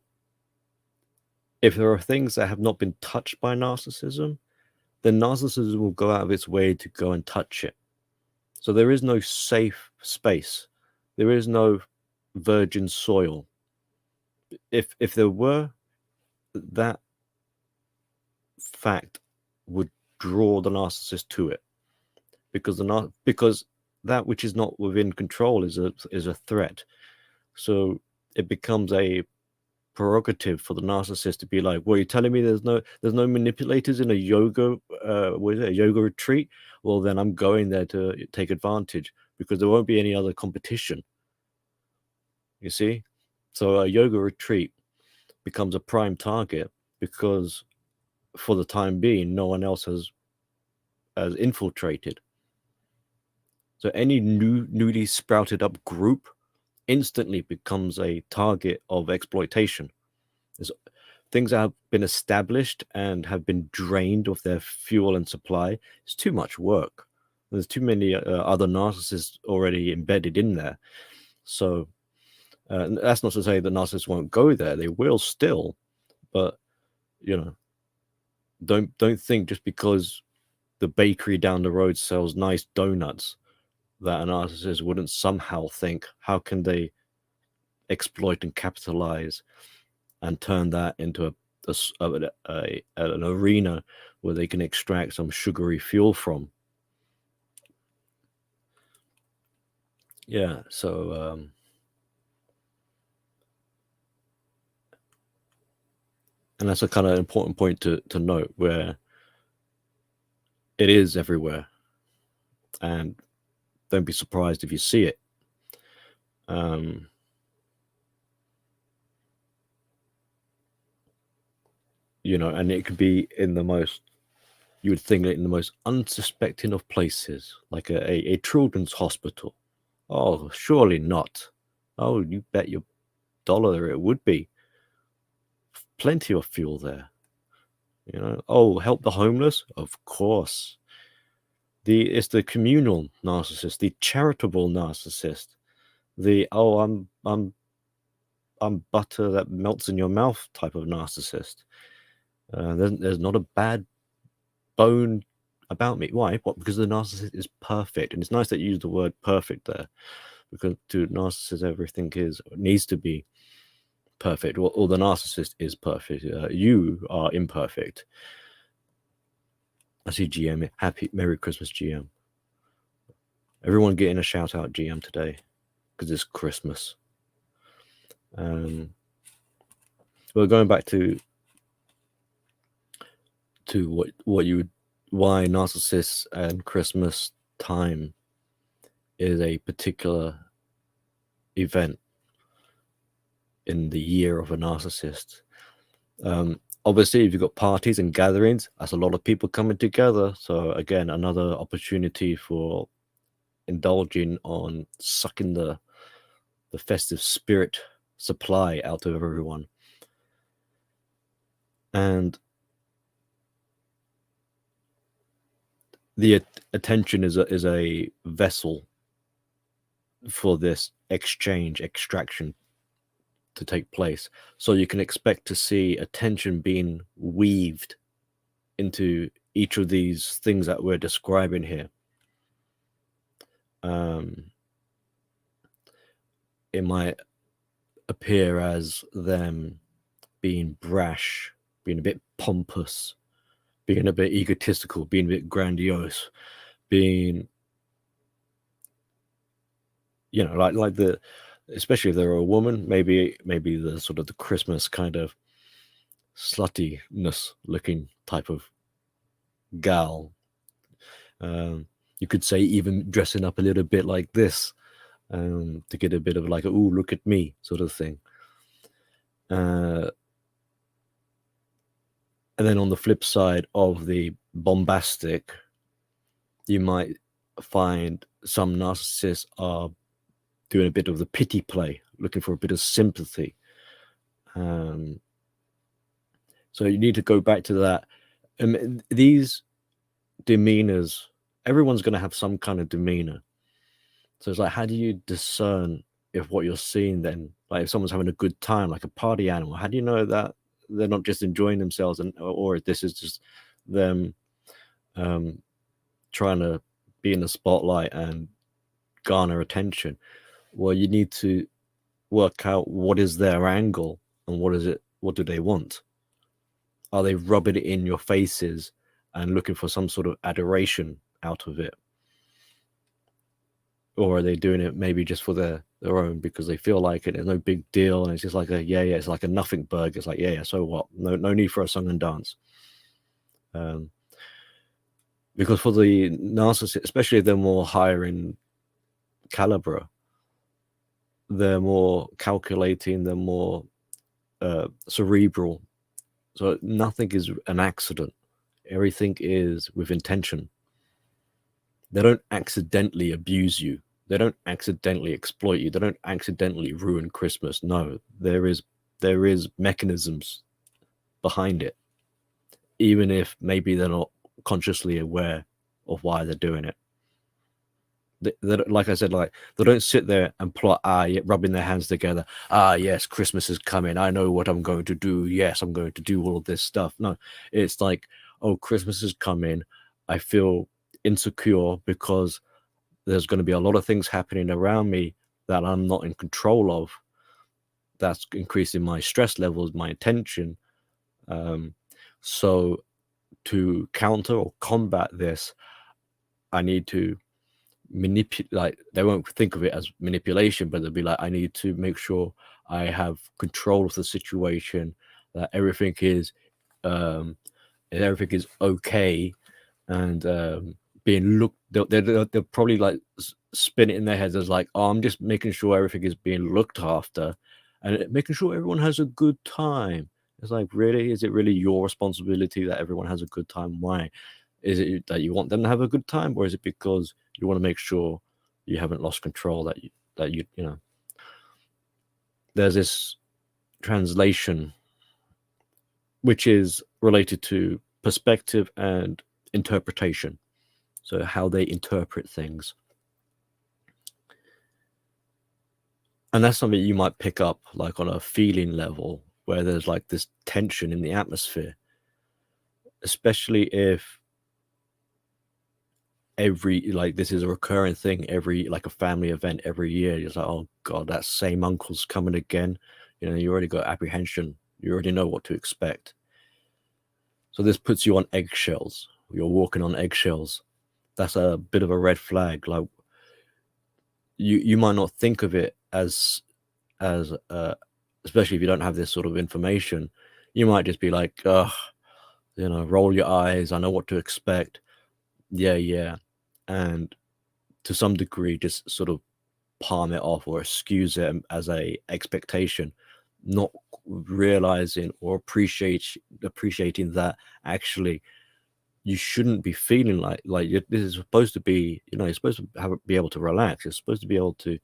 if there are things that have not been touched by narcissism, then narcissism will go out of its way to go and touch it. So there is no safe space. There is no virgin soil. If there were, that fact would draw the narcissist to it, because that which is not within control is a threat. So it becomes a prerogative for the narcissist to be like, well, you're telling me there's no manipulators in a yoga retreat? Well, then I'm going there to take advantage, because there won't be any other competition. You see? So a yoga retreat, becomes a prime target because for the time being, no one else has infiltrated. So any newly sprouted up group instantly becomes a target of exploitation. There's things that have been established and have been drained of their fuel and supply. It's too much work. There's too many other narcissists already embedded in there. So that's not to say that narcissists won't go there. They will still, but you know, don't think just because the bakery down the road sells nice donuts that a narcissist wouldn't somehow think, how can they exploit and capitalize and turn that into an arena where they can extract some sugary fuel from. Yeah, so and that's a kind of important point to note, where it is everywhere, and don't be surprised if you see it. You know, and it could be in the most, you would think it in the most unsuspecting of places, like a children's hospital. Oh, surely not. Oh, you bet your dollar it would be. Plenty of fuel there. You know, oh, help the homeless? Of course. It's the communal narcissist, the charitable narcissist, the I'm butter that melts in your mouth type of narcissist. There's not a bad bone about me. Why? What? Because the narcissist is perfect, and it's nice that you use the word perfect there, because to narcissists everything needs to be perfect, or the narcissist is perfect. You are imperfect. I see GM. Happy Merry Christmas, GM. Everyone getting a shout out, GM, today, because it's Christmas. Well, going back to why narcissists and Christmas time is a particular event in the year of a narcissist. Obviously, if you've got parties and gatherings, that's a lot of people coming together. So again, another opportunity for indulging on sucking the festive spirit supply out of everyone. And the attention is a vessel for this extraction to take place. So you can expect to see attention being weaved into each of these things that we're describing here. It might appear as them being brash, being a bit pompous, being a bit egotistical, being a bit grandiose, being, you know, like the, especially if they're a woman, maybe the sort of the Christmas kind of sluttiness looking type of gal. You could say even dressing up a little bit like this, to get a bit of like, "Ooh, look at me" sort of thing. And then on the flip side of the bombastic, you might find some narcissists are doing a bit of the pity play, looking for a bit of sympathy. So you need to go back to that. These demeanors, everyone's going to have some kind of demeanor. So it's like, how do you discern if what you're seeing then, like if someone's having a good time, like a party animal, how do you know that they're not just enjoying themselves, or this is just them trying to be in the spotlight and garner attention? Well, you need to work out what is their angle and what do they want. Are they rubbing it in your faces and looking for some sort of adoration out of it? Or are they doing it maybe just for their own, because they feel like it, it's no big deal, and it's just like it's like a nothing burger. It's like, so what? No need for a song and dance. Because for the narcissist, especially if they're more higher in caliber, they're more calculating, they're more cerebral. So nothing is an accident. Everything is with intention. They don't accidentally abuse you. They don't accidentally exploit you. They don't accidentally ruin Christmas. No, there is mechanisms behind it, even if maybe they're not consciously aware of why they're doing it. Like I said, like they don't sit there and plot, rubbing their hands together. Yes, Christmas is coming. I know what I'm going to do. Yes, I'm going to do all of this stuff. No, it's like, oh, Christmas is coming. I feel insecure because there's going to be a lot of things happening around me that I'm not in control of. That's increasing my stress levels, my attention. So to counter or combat this, I need to manipulate. Like, they won't think of it as manipulation, but they'll be like, I need to make sure I have control of the situation, that everything is okay, and being looked. They'll probably like spin it in their heads as like, oh, I'm just making sure everything is being looked after, and making sure everyone has a good time. It's like, really, is it really your responsibility that everyone has a good time? Why? Is it that you want them to have a good time, or is it because you want to make sure you haven't lost control? There's this translation which is related to perspective and interpretation. So how they interpret things. And that's something you might pick up like on a feeling level, where there's like this tension in the atmosphere, especially if this is a recurring thing, every like a family event every year. You're like, oh God, that same uncle's coming again. You already got apprehension. You already know what to expect. So this puts you on eggshells. You're walking on eggshells. That's a bit of a red flag. Like, you might not think of it as especially if you don't have this sort of information. You might just be like, roll your eyes. I know what to expect. Yeah. And to some degree, just sort of palm it off or excuse it as a expectation, not realizing or appreciating that actually you shouldn't be feeling this is supposed to be, you're supposed to be able to relax. You're supposed to be able to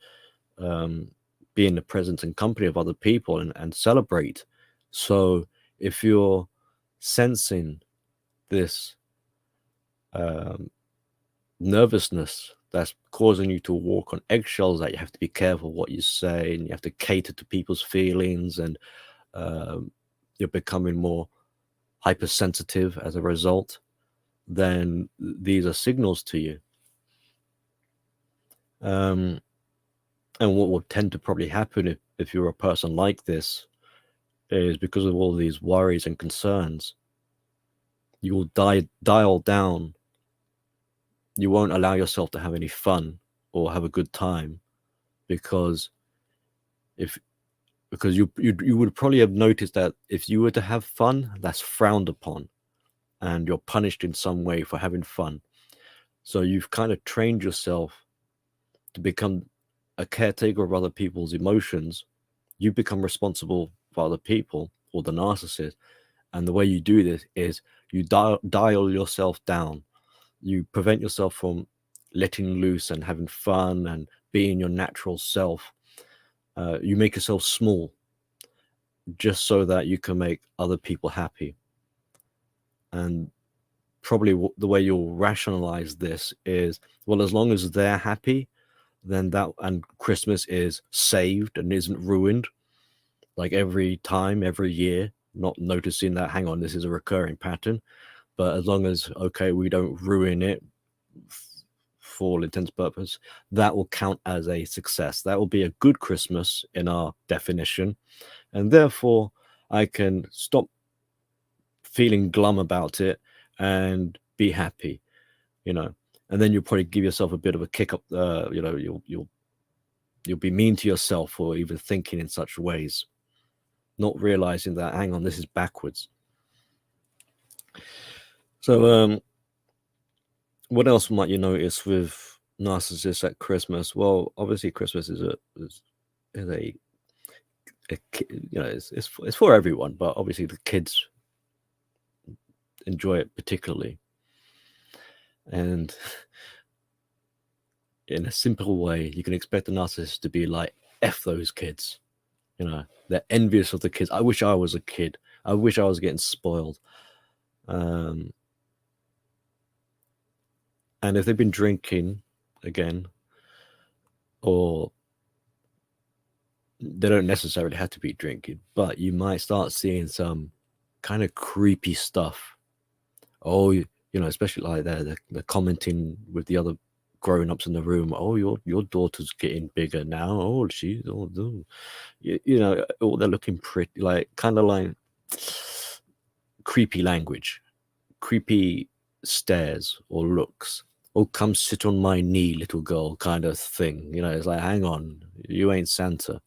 be in the presence and company of other people and celebrate. So if you're sensing this nervousness that's causing you to walk on eggshells, that you have to be careful what you say, and you have to cater to people's feelings, and you're becoming more hypersensitive as a result, then these are signals to you. And what will tend to probably happen if you're a person like this is, because of all these worries and concerns, you will dial down. You won't allow yourself to have any fun or have a good time, because you would probably have noticed that if you were to have fun, that's frowned upon, and you're punished in some way for having fun. So you've kind of trained yourself to become a caretaker of other people's emotions. You become responsible for other people, or the narcissist. And the way you do this is you dial yourself down. You prevent yourself from letting loose and having fun and being your natural self. You make yourself small just so that you can make other people happy. And probably the way you'll rationalize this is, well, as long as they're happy, then and Christmas is saved and isn't ruined, like every time, every year, not noticing that, hang on, this is a recurring pattern. But as long as, okay, we don't ruin it for all intents and purposes, that will count as a success. That will be a good Christmas in our definition. And therefore, I can stop feeling glum about it and be happy, and then you'll probably give yourself a bit of a kick up. You'll be mean to yourself for even thinking in such ways, not realizing that, hang on, this is backwards. So what else might you notice with narcissists at Christmas? Well, obviously Christmas is a it's for everyone, but obviously the kids enjoy it particularly. And in a simple way, you can expect the narcissist to be like, F those kids. They're envious of the kids. I wish I was a kid. I wish I was getting spoiled. And if they've been drinking again, or they don't necessarily have to be drinking, but you might start seeing some kind of creepy stuff. Oh, especially like they're commenting with the other grown-ups in the room. Oh, your daughter's getting bigger now. Oh, she's oh, they're looking pretty, like kind of like creepy language, creepy stares or looks. Oh, come sit on my knee, little girl, kind of thing. It's like, hang on, you ain't Santa.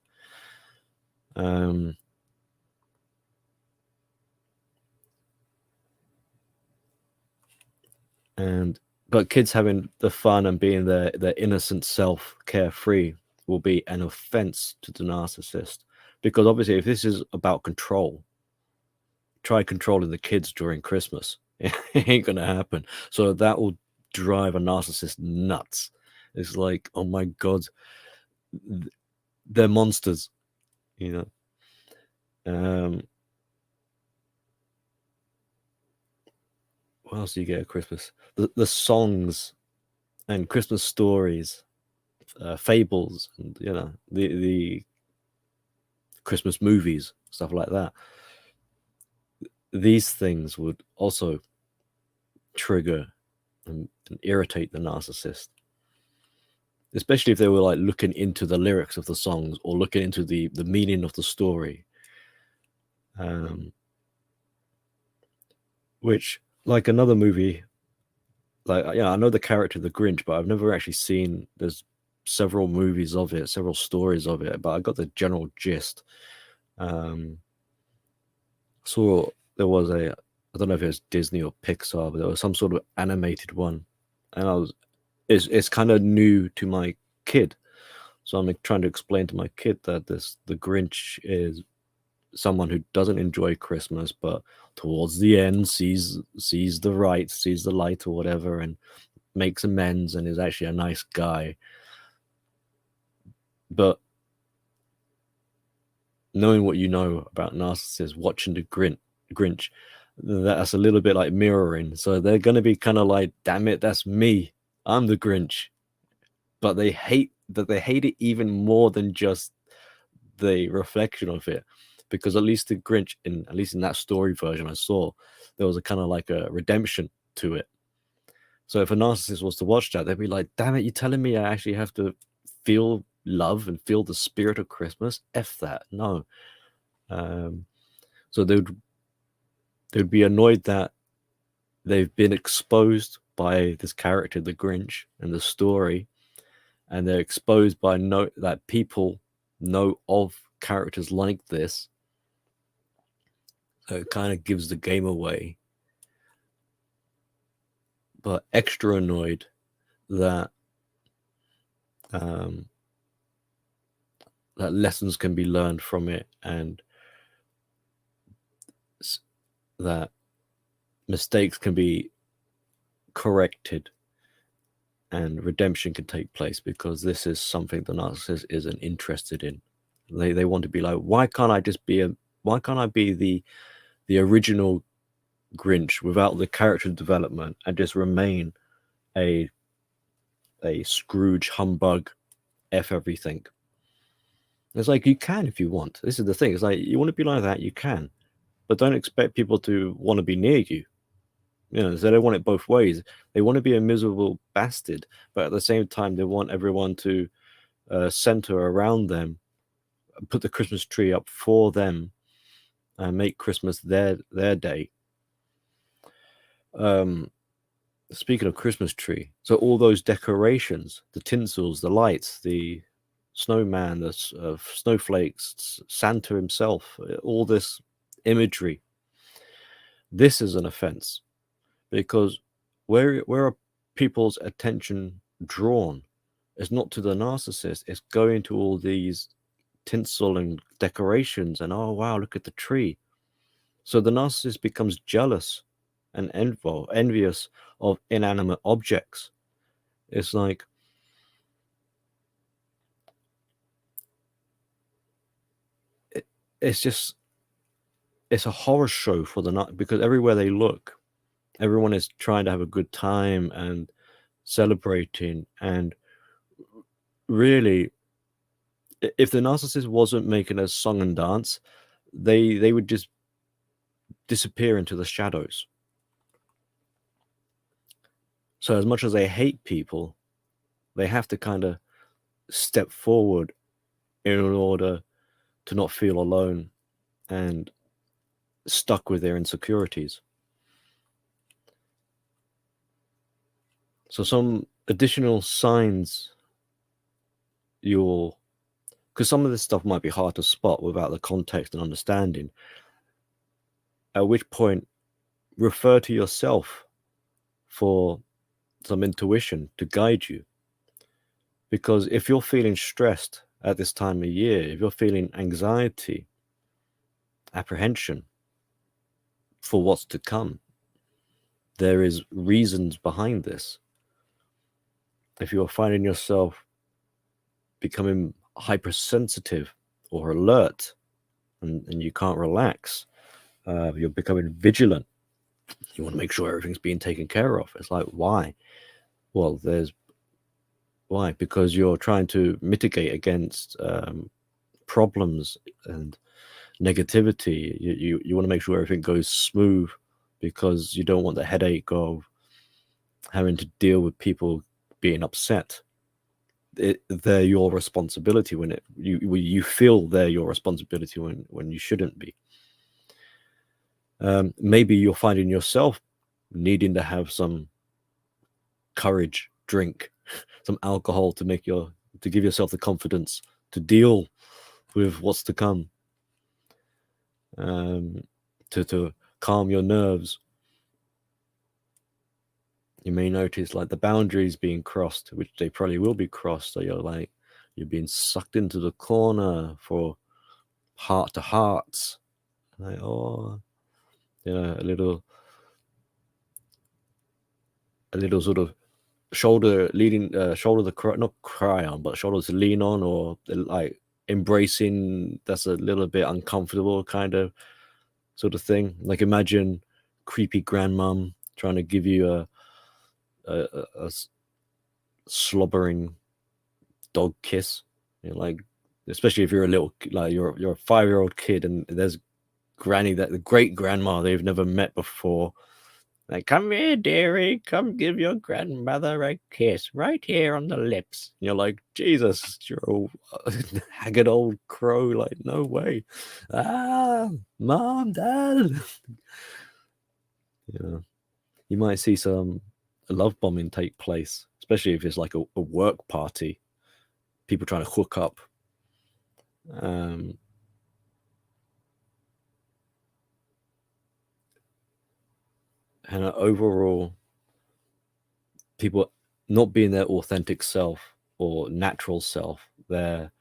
But kids having the fun and being their innocent self, carefree, will be an offense to the narcissist. Because obviously, if this is about control, try controlling the kids during Christmas. It ain't gonna happen. So that will drive a narcissist nuts. It's like, oh my god, they're monsters. What else do you get at Christmas? The songs and Christmas stories, fables, and the Christmas movies, stuff like that. These things would also trigger and irritate the narcissist, especially if they were like looking into the lyrics of the songs or looking into the meaning of the story. Which, like another movie, like, I know the character the Grinch, but I've never actually seen. There's several movies of it, several stories of it, but I got the general gist. Saw there was I don't know if it was Disney or Pixar, but there was some sort of animated one, and it's kind of new to my kid, so I'm trying to explain to my kid that the Grinch is someone who doesn't enjoy Christmas, but towards the end sees the light or whatever, and makes amends and is actually a nice guy. But knowing what you know about narcissists, watching the Grinch, that's a little bit like mirroring. So they're going to be kind of like, damn it, that's me. I'm the Grinch. But they hate it even more than just the reflection of it. Because at least the Grinch, at least in that story version I saw, there was a kind of like a redemption to it. So if a narcissist was to watch that, they'd be like, damn it, you're telling me I actually have to feel love and feel the spirit of Christmas? F that. No. So they'd be annoyed that they've been exposed by this character, the Grinch, and the story, and they're exposed by that people know of characters like this. So it kind of gives the game away. But extra annoyed that that lessons can be learned from it, and that mistakes can be corrected and redemption can take place, because this is something the narcissist isn't interested in. They want to be like, why can't I be the original Grinch without the character development and just remain a Scrooge humbug, F everything? It's like, you can if you want. This is the thing. It's like, you want to be like that, you can, but don't expect people to want to be near you. So they don't want it both ways. They want to be a miserable bastard, but at the same time, they want everyone to center around them, put the Christmas tree up for them, and make Christmas their day. Speaking of Christmas tree, so all those decorations, the tinsels, the lights, the snowman, the snowflakes, Santa himself, all this imagery, this is an offense, because where are people's attention drawn? It's not to the narcissist, it's going to all these tinsel and decorations, and oh wow, look at the tree. So the narcissist becomes jealous and envious of inanimate objects. It's like it's a horror show for the night, because everywhere they look, everyone is trying to have a good time and celebrating. And really, if the narcissist wasn't making a song and dance, they would just disappear into the shadows. So as much as they hate people, they have to kind of step forward in order to not feel alone and stuck with their insecurities. So some additional signs because some of this stuff might be hard to spot without the context and understanding, at which point refer to yourself for some intuition to guide you. Because if you're feeling stressed at this time of year, if you're feeling anxiety, apprehension for what's to come, there is reasons behind this. If you're finding yourself becoming hypersensitive or alert and you can't relax, you're becoming vigilant, you want to make sure everything's being taken care of. It's like, why? Well, why? Because you're trying to mitigate against problems and negativity. You want to make sure everything goes smooth, because you don't want the headache of having to deal with people being upset. They're your responsibility when you feel they're your responsibility when you shouldn't be. Maybe you're finding yourself needing to have some courage, drink some alcohol to give yourself the confidence to deal with what's to come, to calm your nerves. You may notice like the boundaries being crossed, which they probably will be crossed. So you're being sucked into the corner for heart to hearts, like, oh, a little sort of shoulder to not cry on, but shoulder to lean on, or like embracing that's a little bit uncomfortable kind of sort of thing. Like imagine creepy grandmom trying to give you a slobbering dog kiss, like, especially if you're a little, like you're a 5-year-old kid and there's granny, that the great grandma they've never met before, like, come here, dearie, come give your grandmother a kiss right here on the lips. And you're like, Jesus, you're a haggard old crow, like, no way. Mom, dad. You might see some love bombing take place, especially if it's like a work party, people trying to hook up. And overall, people not being their authentic self or natural self. They're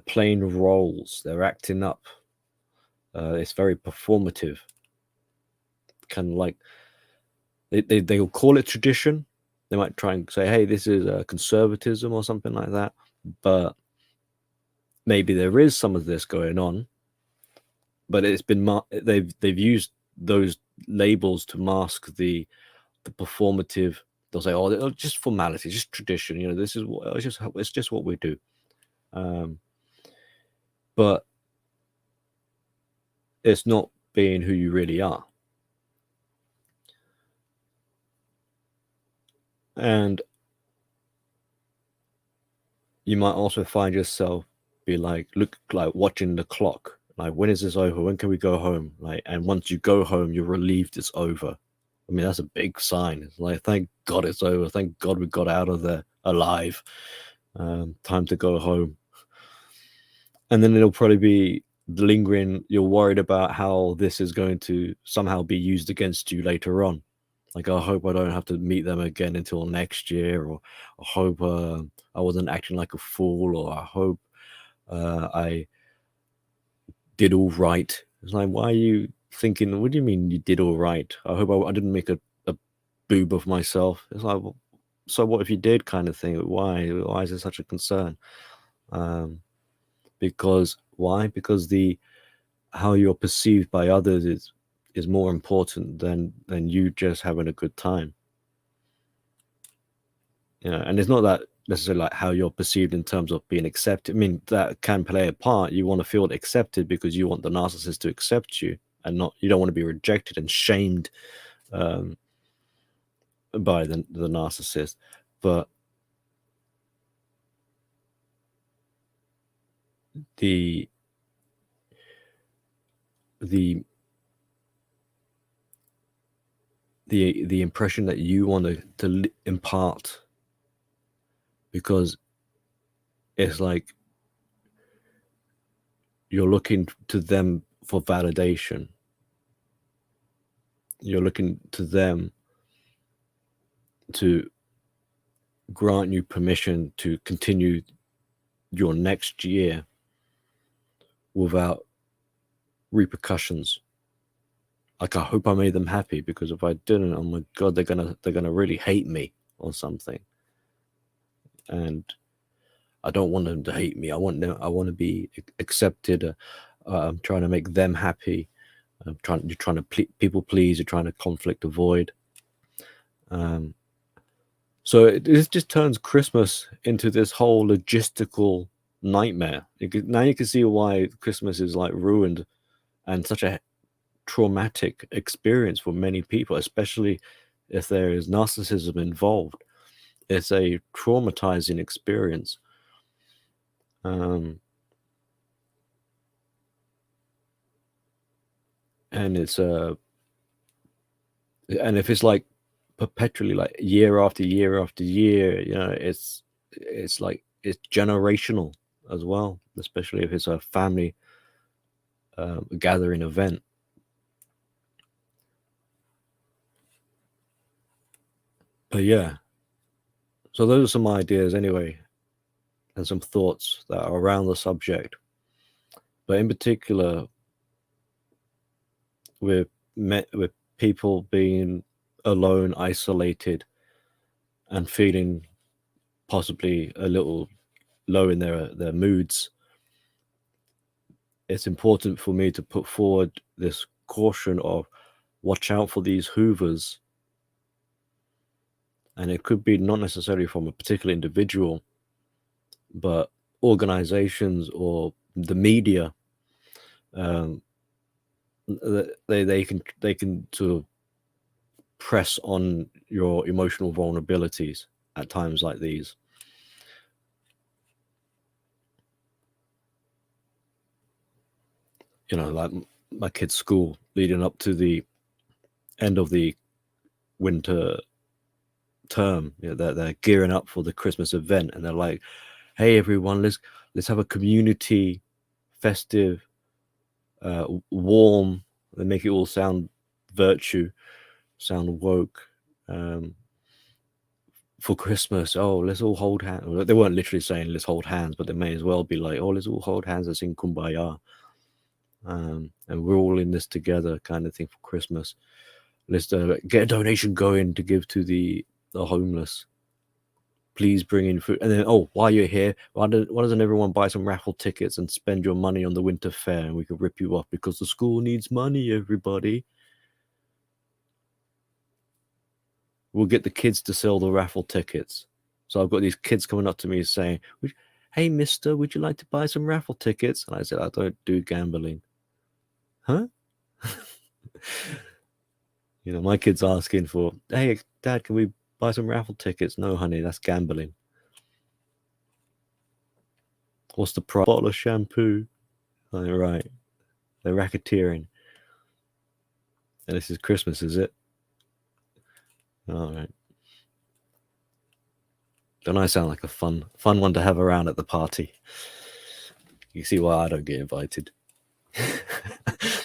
playing roles. They're acting up. It's very performative. Kind of like they'll call it tradition. They might try and say, "Hey, this is conservatism" or something like that. But maybe there is some of this going on. But it's been they've used those labels to mask the performative. They'll say, "Oh, just formality, just tradition. This is what it's just what we do." But it's not being who you really are. And you might also find yourself be like watching the clock. Like, when is this over? When can we go home? Like, and once you go home, you're relieved it's over. I mean, that's a big sign. It's like, thank God it's over. Thank God we got out of there alive. Time to go home. And then it'll probably be lingering. You're worried about how this is going to somehow be used against you later on. Like, I hope I don't have to meet them again until next year, or I hope I wasn't acting like a fool, or I hope I did all right. It's like, why are you thinking, what do you mean you did all right? I hope I didn't make a boob of myself. It's like, well, so what if you did, kind of thing? Why is it such a concern? Because why? Because how you're perceived by others is more important than you just having a good time. And it's not that necessarily like how you're perceived in terms of being accepted. I mean, that can play a part. You want to feel accepted because you want the narcissist to accept you, and you don't want to be rejected and shamed by the narcissist. But the impression that you want to impart, because it's like you're looking to them for validation. You're looking to them to grant you permission to continue your next year without repercussions. Like, I hope I made them happy, because if I didn't, oh my god, they're gonna really hate me or something. And I don't want them to hate me. I want to be accepted. I'm trying to make them happy. You're trying to people please. You're trying to conflict avoid. So this just turns Christmas into this whole logistical nightmare. Now you can see why Christmas is like ruined and such a traumatic experience for many people, especially if there is narcissism involved. It's a traumatizing experience. And it's and if it's like perpetually, like year after year after year, it's like it's generational as well, especially if it's a family gathering event. But yeah, so those are some ideas anyway, and some thoughts that are around the subject. But in particular, with people being alone, isolated, and feeling possibly a little low in their moods, it's important for me to put forward this caution of watch out for these hoovers. And it could be not necessarily from a particular individual, but organizations or the media. They can sort of press on your emotional vulnerabilities at times like these. Like my kids' school leading up to the end of the winter term, they're gearing up for the Christmas event, and they're like, "Hey, everyone, let's have a community, festive, warm." They make it all sound virtue, sound woke. For Christmas, oh, let's all hold hands. Well, they weren't literally saying let's hold hands, but they may as well be like, oh, let's all hold hands and sing Kumbaya. And we're all in this together, kind of thing, for Christmas. Let's get a donation going to give to the homeless. Please bring in food. And then, oh, while you're here, why doesn't everyone buy some raffle tickets and spend your money on the winter fair, and we can rip you off because the school needs money, everybody. We'll get the kids to sell the raffle tickets. So I've got these kids coming up to me saying, "Hey, mister, would you like to buy some raffle tickets?" And I said, "I don't do gambling." Huh? My kid's asking for, "Hey, Dad, can we buy some raffle tickets?" No, honey, that's gambling. What's the price? Bottle of shampoo. Like, right. They're racketeering. And this is Christmas, is it? All right. Don't I sound like a fun one to have around at the party? You see why I don't get invited.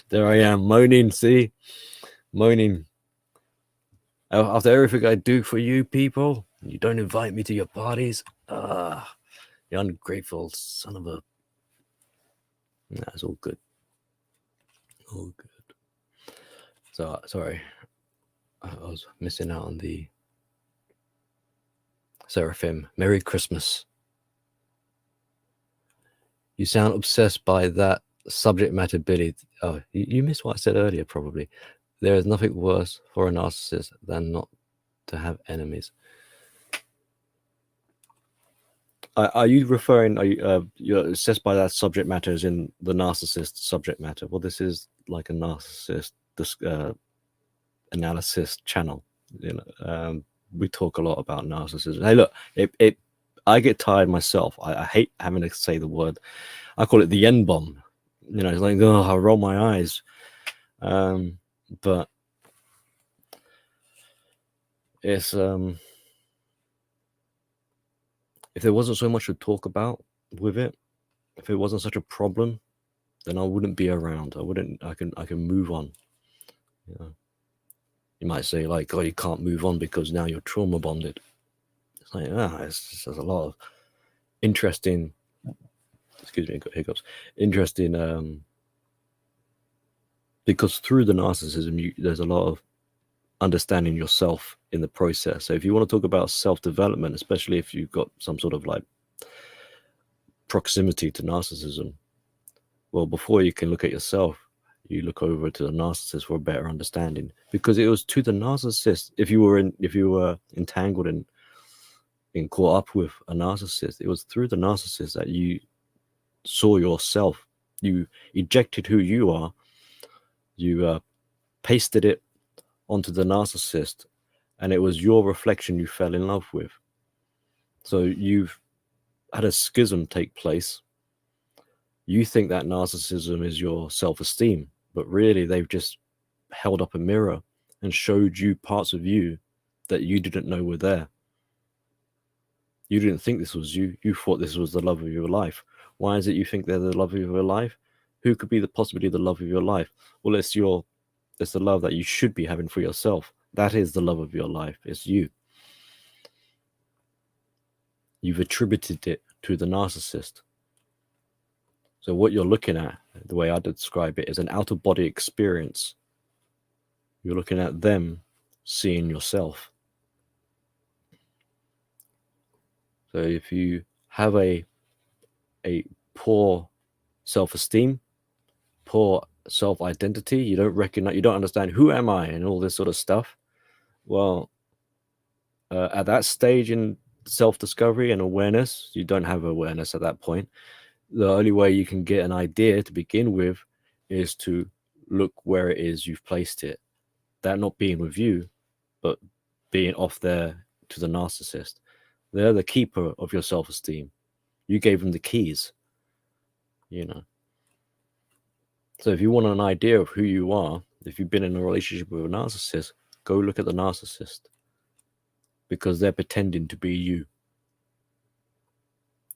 There I am, moaning, see? Moaning. After everything I do for you people, you don't invite me to your parties? You ungrateful son of a That's all good. All good. So sorry, I was missing out on the Seraphim. Merry Christmas. You sound obsessed by that subject matter, Billy. Oh, you missed what I said earlier, probably. There is nothing worse for a narcissist than not to have enemies. Are you referring? Are you you're obsessed by that subject matter as in the narcissist subject matter? Well, this is like a narcissist analysis channel. You know, we talk a lot about narcissism. Hey, look, I get tired myself. I hate having to say the word. I call it the N bomb. You know, it's like, oh, I roll my eyes. But it's if there wasn't so much to talk about with it, if it wasn't such a problem, then I wouldn't be around. I can move on. You know? You might say like, oh, you can't move on because now you're trauma bonded. It's like, there's a lot of interesting, excuse me, got hiccups. Interesting, because through the narcissism, there's a lot of understanding yourself in the process. So if you want to talk about self-development, especially if you've got some sort of like proximity to narcissism, well, before you can look at yourself, you look over to the narcissist for a better understanding, because it was to the narcissist. If you were entangled and caught up with a narcissist, it was through the narcissist that you saw yourself. You ejected who you are. You pasted it onto the narcissist, and it was your reflection you fell in love with. So you've had a schism take place. You think that narcissism is your self-esteem, but really they've just held up a mirror and showed you parts of you that you didn't know were there. You didn't think this was you. You thought this was the love of your life. Why is it you think they're the love of your life? Who could be the possibility the love of your life? Well, it's the love that you should be having for yourself. That is the love of your life. It's you. You've attributed it to the narcissist. So what you're looking at, the way I describe it, is an out-of-body experience. You're looking at them seeing yourself. So if you have a poor self-esteem, poor self-identity, you don't understand who am I and all this sort of stuff. Well, at that stage in self-discovery and awareness, you don't have awareness at that point. The only way you can get an idea to begin with is to look where it is you've placed it. That not being with you, but being off there to the narcissist. They're the keeper of your self-esteem. You gave them the keys, you know. So if you want an idea of who you are, if you've been in a relationship with a narcissist, go look at the narcissist, because they're pretending to be you.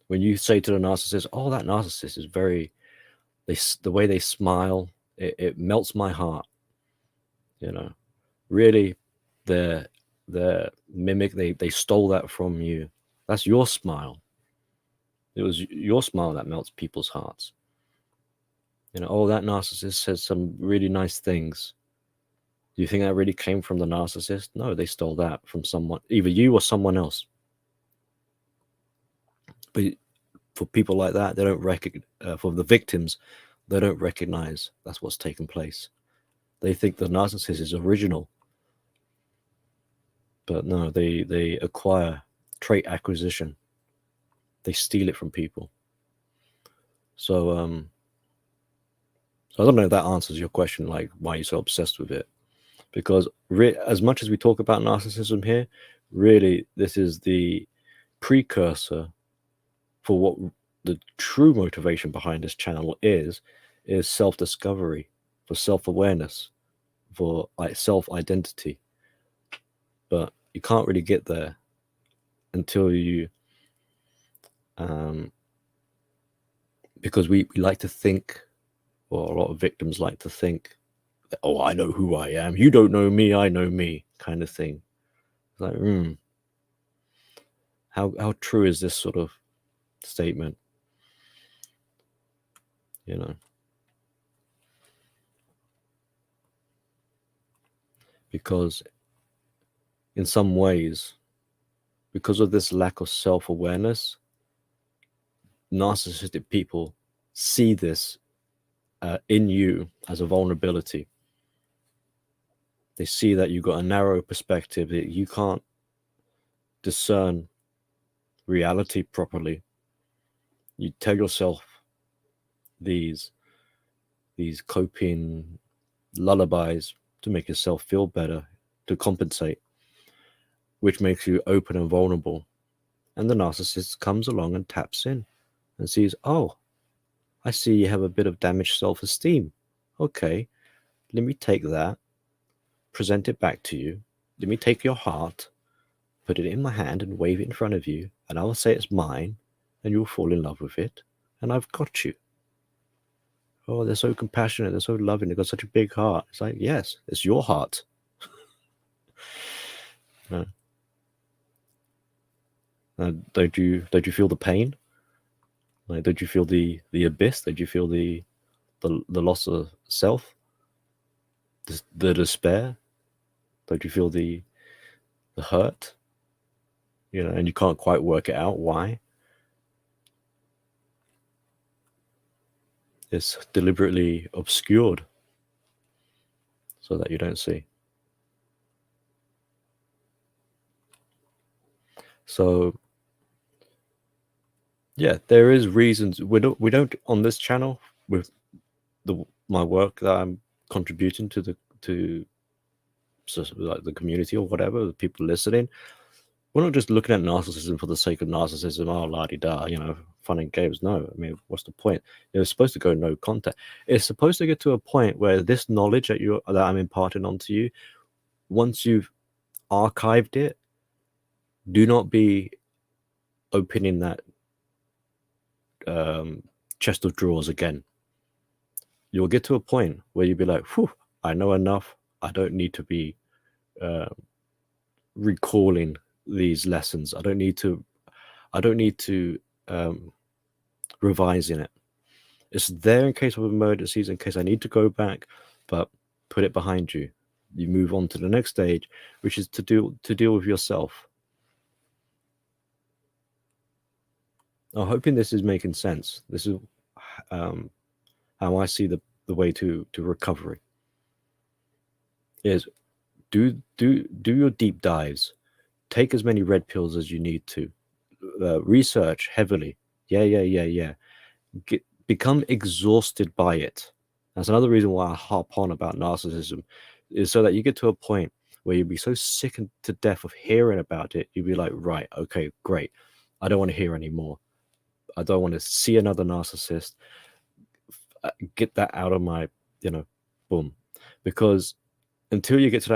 When you say to the narcissist, oh, that narcissist is the way they smile, it melts my heart. You know, really, they're mimic. They stole that from you. That's your smile. It was your smile that melts people's hearts. You know, oh, that narcissist says some really nice things. Do you think that really came from the narcissist? No, they stole that from someone, either you or someone else. But for people like that, they don't recognize, for the victims, they don't recognize that's what's taken place. They think the narcissist is original. But no, they acquire trait acquisition. They steal it from people. So I don't know if that answers your question, like why you're so obsessed with it. Because as much as we talk about narcissism here, really this is the precursor for what the true motivation behind this channel is self-discovery, for self-awareness, for like self-identity. But you can't really get there until you because we like to think, or a lot of victims like to think, oh, I know who I am, you don't know me, I know me, kind of thing. It's like, how true is this sort of statement? you know, because in some ways, because of this lack of self-awareness, narcissistic people see this in you as a vulnerability. They see that you've got a narrow perspective, that you can't discern reality properly. You tell yourself these coping lullabies to make yourself feel better, to compensate, which makes you open and vulnerable. And the narcissist comes along and taps in and sees, oh, I see you have a bit of damaged self-esteem. Okay, let me take that, present it back to you. Let me take your heart, put it in my hand and wave it in front of you, and I will say it's mine, and you'll fall in love with it, and I've got you. Oh, they're so compassionate, they're so loving, they've got such a big heart. It's like, yes, it's your heart. Don't you feel the pain? Like, don't you feel the abyss? Don't you feel the loss of self, the despair? Don't you feel the hurt? You know, and you can't quite work it out why. It's deliberately obscured so that you don't see. So yeah, there is reasons we don't on this channel with my work that I'm contributing to like the community or whatever, the people listening. We're not just looking at narcissism for the sake of narcissism, oh la di da, you know, fun and games. No, I mean, what's the point? It's supposed to go no contact. It's supposed to get to a point where this knowledge that I'm imparting onto you, once you've archived it, do not be opening that chest of drawers again. You'll get to a point where you'll be like, whew, I know enough. I don't need to be recalling these lessons. I don't need to revise in it. It's there in case of emergencies, in case I need to go back, but put it behind you. You move on to the next stage, which is to deal with yourself. I'm hoping this is making sense. This is how I see the way to recovery. Is do your deep dives. Take as many red pills as you need to. Research heavily. Yeah. Become exhausted by it. That's another reason why I harp on about narcissism, is so that you get to a point where you'll be so sick to death of hearing about it, you'll be like, right, okay, great. I don't want to hear anymore. I don't want to see another narcissist. Get that out of my, boom. Because until you get to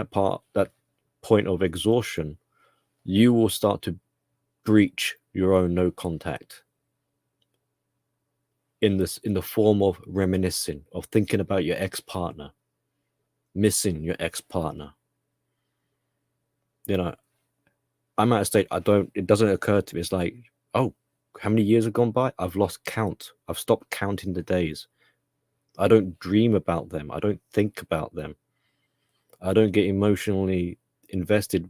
that point of exhaustion, you will start to breach your own no contact in the form of reminiscing, of thinking about your ex-partner, missing your ex-partner. I'm at a state, it doesn't occur to me. It's like, oh, how many years have gone by? I've lost count. I've stopped counting the days. I don't dream about them. I don't think about them. I don't get emotionally invested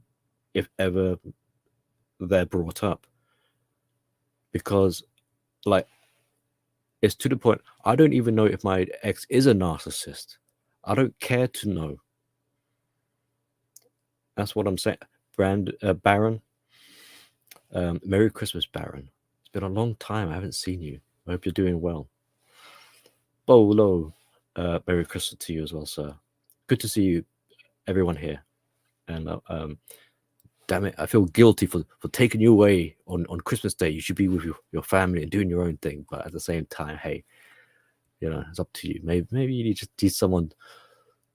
if ever they're brought up, because like, it's to the point, I don't even know if my ex is a narcissist. I don't care to know. That's what I'm saying. Baron, Merry Christmas, Baron. It's been a long time. I haven't seen you. I hope you're doing well. Bolo, Merry Christmas to you as well, sir. Good to see you, everyone here. And damn it, I feel guilty for taking you away on Christmas Day. You should be with your family and doing your own thing. But at the same time, hey, it's up to you. Maybe you just need someone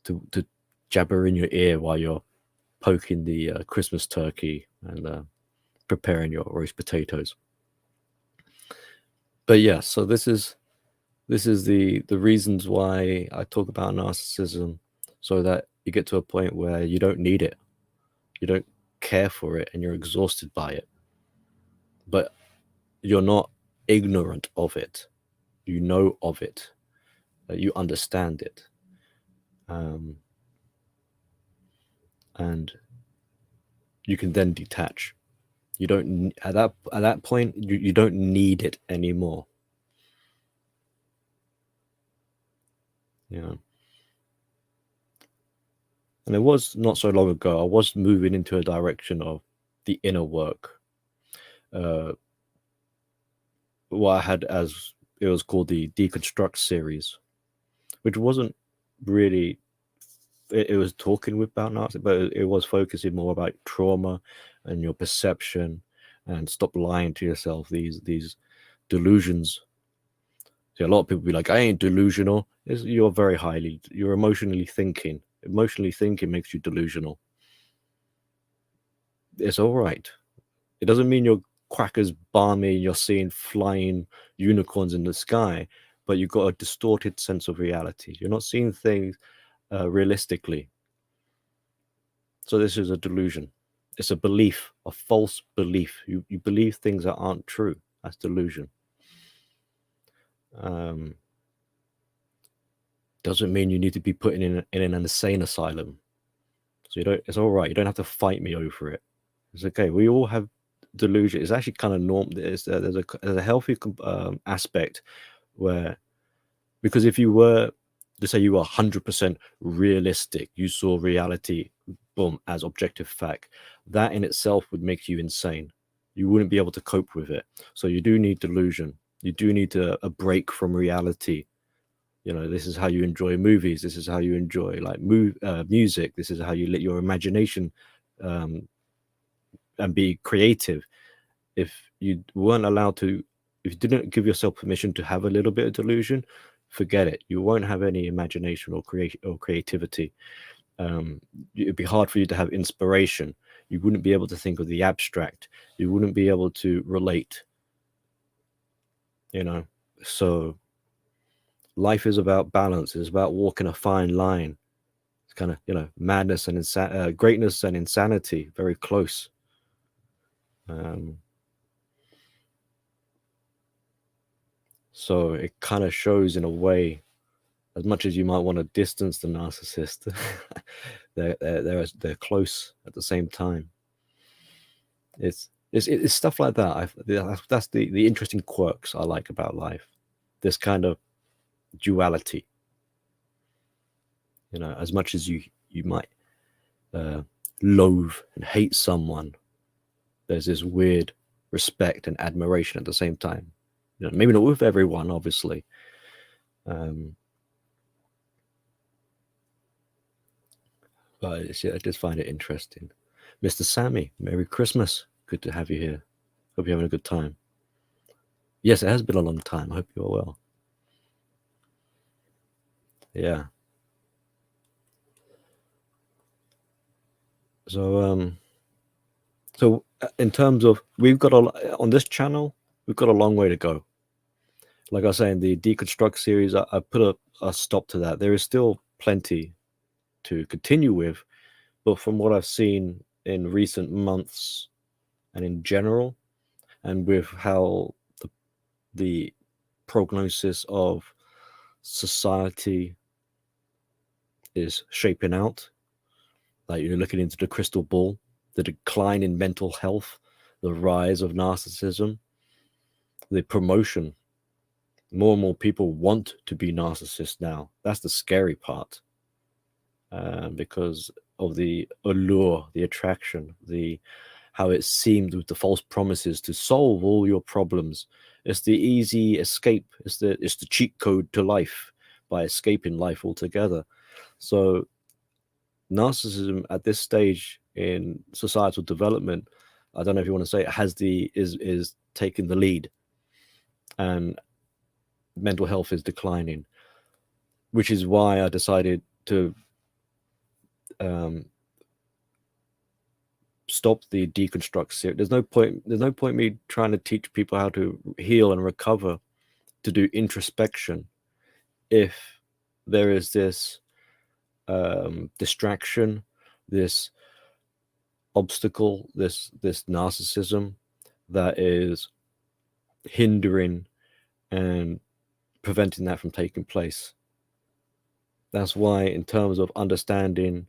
to jabber in your ear while you're poking the Christmas turkey and preparing your roast potatoes. But yeah, so this is the reasons why I talk about narcissism, so that you get to a point where you don't need it, you don't care for it, and you're exhausted by it. But you're not ignorant of it. You know of it. You understand it, and you can then detach. You don't at that point you don't need it anymore. And it was not so long ago, I was moving into a direction of the inner work. What I had, as it was called, the Deconstruct series, which wasn't really, it was talking about Nazi, but it was focusing more about trauma and your perception, and stop lying to yourself. These delusions. See, a lot of people be like, I ain't delusional. You're emotionally thinking. Emotionally thinking makes you delusional. It's all right. It doesn't mean your quacker's balmy and you're seeing flying unicorns in the sky, but you've got a distorted sense of reality. You're not seeing things realistically. So this is a delusion. It's a belief, a false belief. You believe things that aren't true. That's delusion. Doesn't mean you need to be put in an insane asylum. So it's all right. You don't have to fight me over it. It's okay. We all have delusion. It's actually kind of normal. There's a healthy aspect where, because if you were to say you were 100% realistic, you saw reality, boom, as objective fact, that in itself would make you insane. You wouldn't be able to cope with it. So you do need delusion. You do need a break from reality. This is how you enjoy movies. This is how you enjoy music. This is how you let your imagination and be creative. If you weren't allowed to, if you didn't give yourself permission to have a little bit of delusion, forget it. You won't have any imagination or creativity. It'd be hard for you to have inspiration. You wouldn't be able to think of the abstract. You wouldn't be able to relate. So life is about balance. It's about walking a fine line. It's kind of, madness and greatness and insanity, very close. So it kind of shows, in a way, as much as you might want to distance the narcissist, they're close at the same time. It's stuff like that. That's the interesting quirks I like about life. This kind of duality. As much as you might loathe and hate someone, there's this weird respect and admiration at the same time. Maybe not with everyone, obviously. But I just find it interesting. Mr. Sammy, Merry Christmas. Good to have you here. Hope you're having a good time. Yes, it has been a long time. I hope you're well. Yeah. So in terms of, on this channel, we've got a long way to go. Like I was saying, the Deconstruct series, I put a stop to that. There is still plenty to continue with, but from what I've seen in recent months and in general, and with how the prognosis of society is shaping out, like you're looking into the crystal ball, the decline in mental health, the rise of narcissism, the promotion. More and more people want to be narcissists now. That's the scary part, because of the allure, the attraction, how it seemed with the false promises to solve all your problems. It's the easy escape. It's the cheat code to life, by escaping life altogether. So narcissism at this stage in societal development, I don't know if you want to say it, is taking the lead, and mental health is declining, which is why I decided to stop the Deconstruct series. There's no point me trying to teach people how to heal and recover, to do introspection, if there is this distraction, this obstacle, this narcissism that is hindering and preventing that from taking place. That's why, in terms of understanding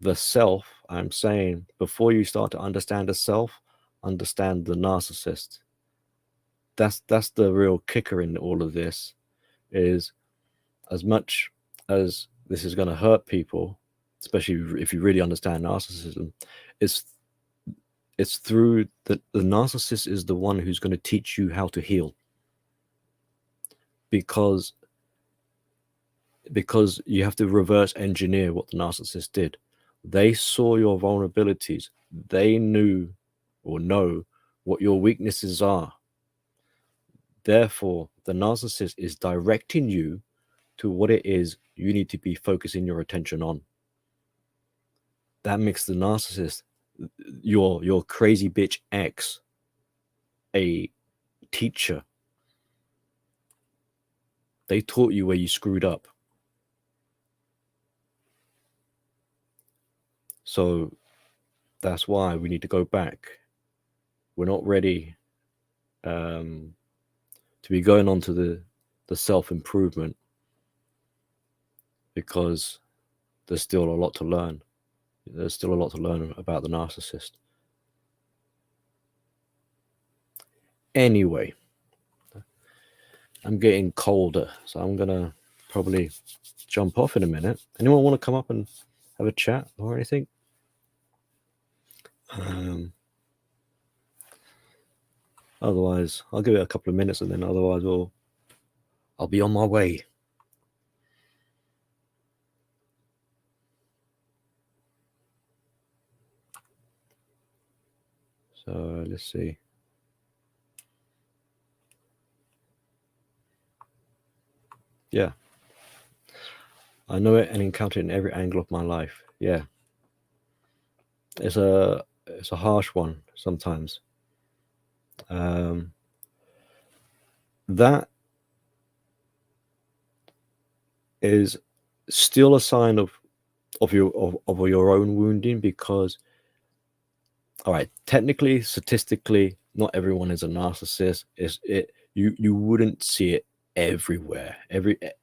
the self, I'm saying before you start to understand the self, understand the narcissist. That's the real kicker in all of this. Is as much as this is going to hurt people, especially if you really understand narcissism, it's through the narcissist is the one who's going to teach you how to heal, because you have to reverse engineer what the narcissist did. They saw your vulnerabilities. They knew or know what your weaknesses are. Therefore, the narcissist is directing you to what it is you need to be focusing your attention on. That makes the narcissist, your crazy bitch ex, a teacher. They taught you where you screwed up. So that's why we need to go back. We're not ready to be going on to the self-improvement, because there's still a lot to learn. There's still a lot to learn about the narcissist. Anyway, I'm getting colder, so I'm gonna probably jump off in a minute. Anyone want to come up and have a chat or anything? Otherwise, I'll give it a couple of minutes, and then otherwise I'll be on my way. So let's see. Yeah. I know it and encounter it in every angle of my life. Yeah. It's a harsh one sometimes. That is still a sign of your own wounding, because, all right, technically, statistically, not everyone is a narcissist. You wouldn't see it everywhere.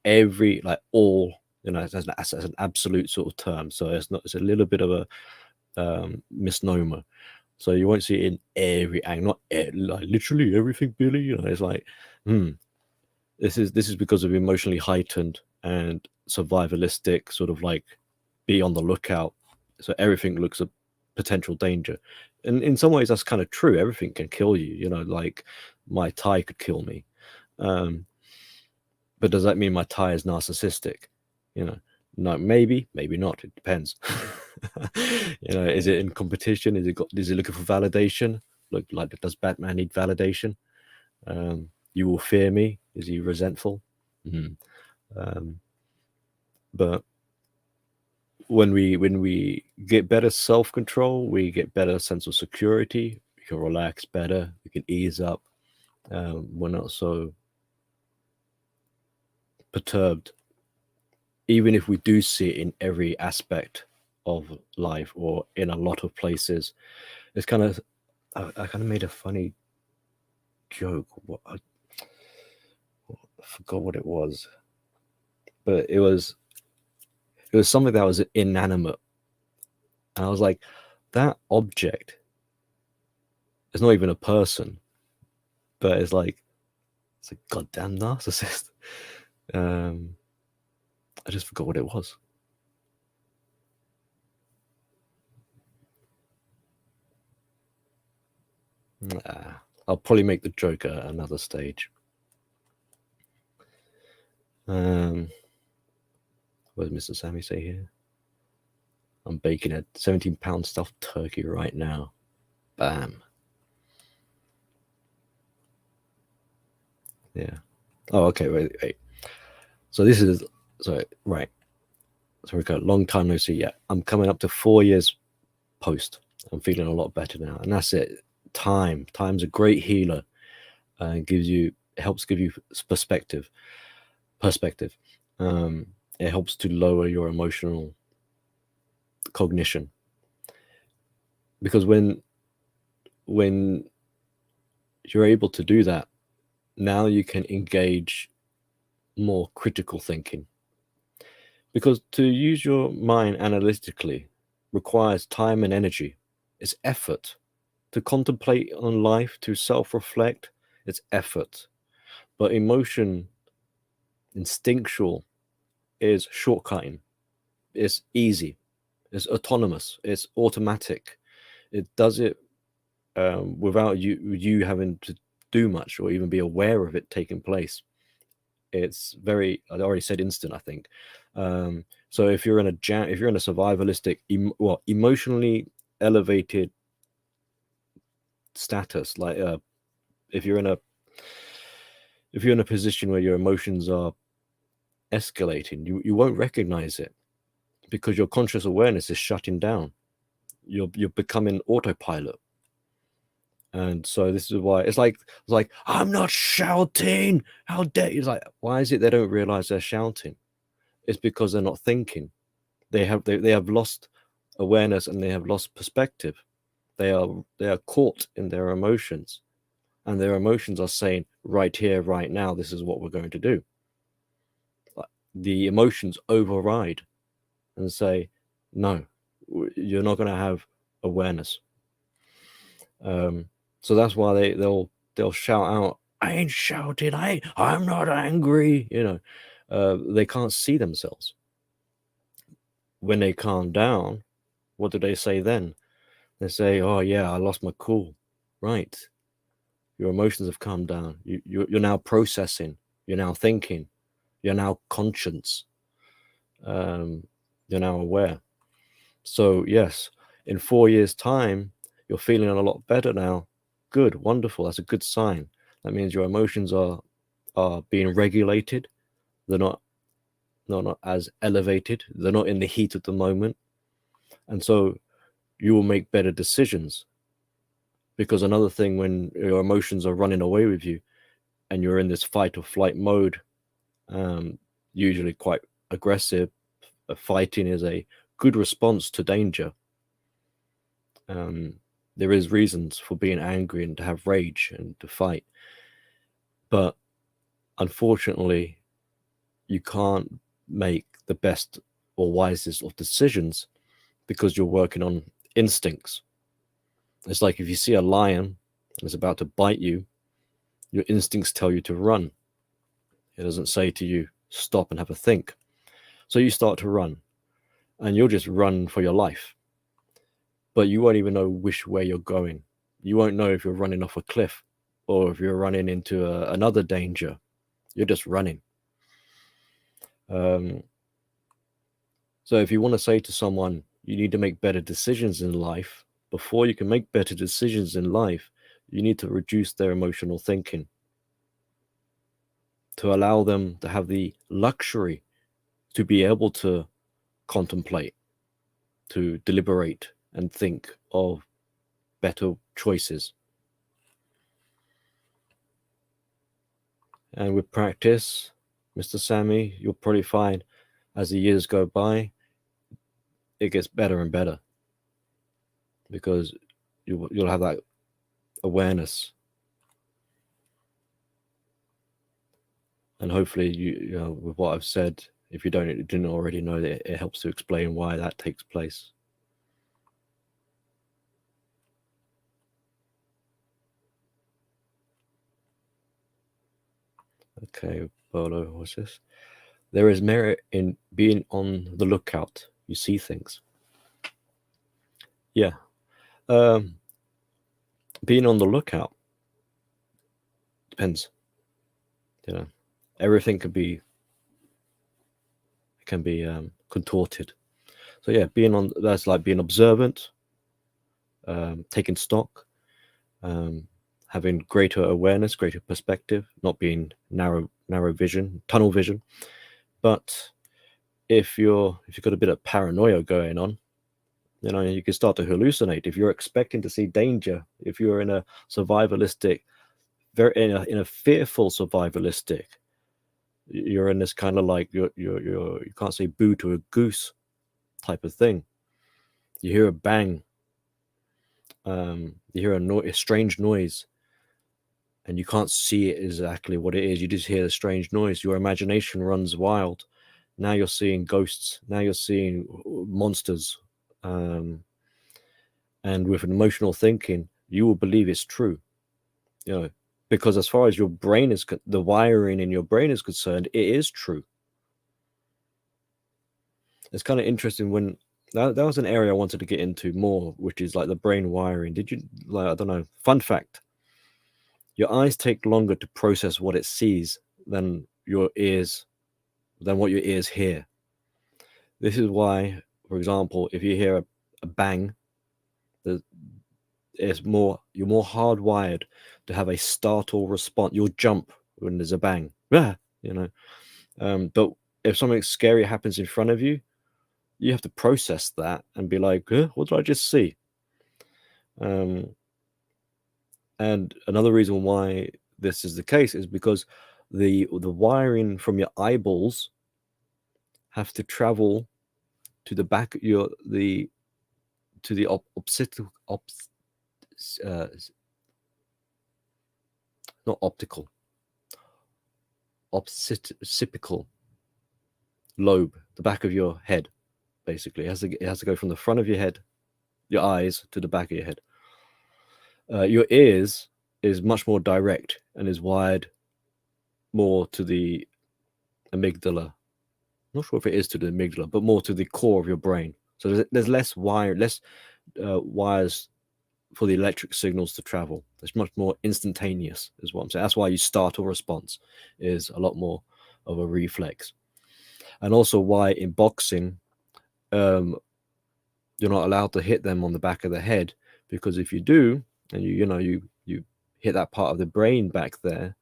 Every like all, as an absolute sort of term. So it's a little bit of a misnomer. So you won't see it in every angle, not like literally everything, Billy. It's like, this is because of emotionally heightened and survivalistic, sort of like be on the lookout. So everything looks a potential danger. And in some ways that's kind of true. Everything can kill you, like my tie could kill me. But does that mean my tie is narcissistic? No, maybe not. It depends. Is it in competition? Is it looking for validation? Look, like, does Batman need validation? You will fear me. Is he resentful? But when we get better self-control, we get better sense of security. We can relax better. We can ease up. We're not so perturbed, even if we do see it in every aspect of life or in a lot of places. It's kind of, I kind of made a funny joke. I forgot what it was, but it was something that was inanimate, and I was like, that object is not even a person, but it's a goddamn narcissist. I just forgot what it was. I'll probably make the joke at another stage. What does Mr. Sammy say here? I'm baking a 17-pound stuffed turkey right now. Bam. Yeah. Oh, okay. Wait. So this is right. So we got long time no see. Yeah, I'm coming up to 4 years post. I'm feeling a lot better now, and that's it. Time's a great healer, and helps give you perspective. It helps to lower your emotional cognition, because when you're able to do that, now you can engage more critical thinking. Because to use your mind analytically requires time and energy. It's effort. To contemplate on life, to self-reflect, it's effort. But emotion, instinctual, is shortcutting. It's easy. It's autonomous. It's automatic. It does it without you having to do much or even be aware of it taking place. It's very, I already said instant, I think. So if you're in a survivalistic, emotionally elevated status, like if you're in a position where your emotions are escalating, you won't recognize it because your conscious awareness is shutting down. You're becoming autopilot. And so this is why it's like I'm not shouting. How dare you? It's like, why is it they don't realize they're shouting? It's because they're not thinking. They have lost awareness and they have lost perspective. They are caught in their emotions, and their emotions are saying, right here, right now, this is what we're going to do. The emotions override and say, no, you're not going to have awareness. So that's why they'll shout out, I ain't shouting, I'm not angry. They can't see themselves. When they calm down, what do they say then? They say, oh yeah, I lost my cool. Right. Your emotions have calmed down. You're now processing. You're now thinking. You're now conscious. You're now aware. So yes, in 4 years' time, you're feeling a lot better now. Good, wonderful. That's a good sign. That means your emotions are being regulated. They're not as elevated. They're not in the heat of the moment, and so you will make better decisions. Because another thing, when your emotions are running away with you, and you're in this fight or flight mode, usually quite aggressive, fighting is a good response to danger. There is reasons for being angry and to have rage and to fight, but unfortunately, you can't make the best or wisest of decisions because you're working on instincts. It's like if you see a lion and it's about to bite you, your instincts tell you to run. It doesn't say to you, stop and have a think. So you start to run, and you'll just run for your life. But you won't even know which way you're going. You won't know if you're running off a cliff or if you're running into another danger. You're just running. So if you want to say to someone, you need to make better decisions in life, before you can make better decisions in life, you need to reduce their emotional thinking, to allow them to have the luxury to be able to contemplate, to deliberate and think of better choices. And with practice, Mr. Sammy, you'll probably find as the years go by, it gets better and better because you'll have that awareness. And hopefully, you know, with what I've said, if you didn't already know, that it helps to explain why that takes place. Okay, Bolo, what's this? There is merit in being on the lookout. You see things. Yeah. Being on the lookout depends. You know, everything can be contorted. So yeah, that's like being observant, taking stock, having greater awareness, greater perspective, not being narrow vision, tunnel vision. But if you've got a bit of paranoia going on, you know, you can start to hallucinate. If you're expecting to see danger, if you're in a survivalistic, in a fearful survivalistic, you're in this kind of like you can't say boo to a goose type of thing. You hear a bang, you hear a strange noise, and you can't see it exactly what it is. You just hear a strange noise. Your imagination runs wild, Now you're seeing ghosts. Now you're seeing monsters. And with emotional thinking, you will believe it's true. Because as far as your brain is, the wiring in your brain is concerned, it is true. It's kind of interesting when that was an area I wanted to get into more, which is like the brain wiring. Did you, like, I don't know, fun fact, your eyes take longer to process what it sees than what your ears hear. This is why, for example, if you hear a bang, you're more hardwired to have a startle response. You'll jump when there's a bang. But if something scary happens in front of you, you have to process that and be like, what did I just see? And another reason why this is the case is because the wiring from your eyeballs have to travel to the back of occipital lobe, the back of your head. Basically, it has to go from the front of your head, your eyes, to the back of your head. Your ears is much more direct and is wired more to the amygdala. I'm not sure if it is to the amygdala, but more to the core of your brain. So there's less wires for the electric signals to travel. It's much more instantaneous, is what I'm saying. That's why you startle response is a lot more of a reflex. And also why in boxing, you're not allowed to hit them on the back of the head, because if you do, and you hit that part of the brain back there,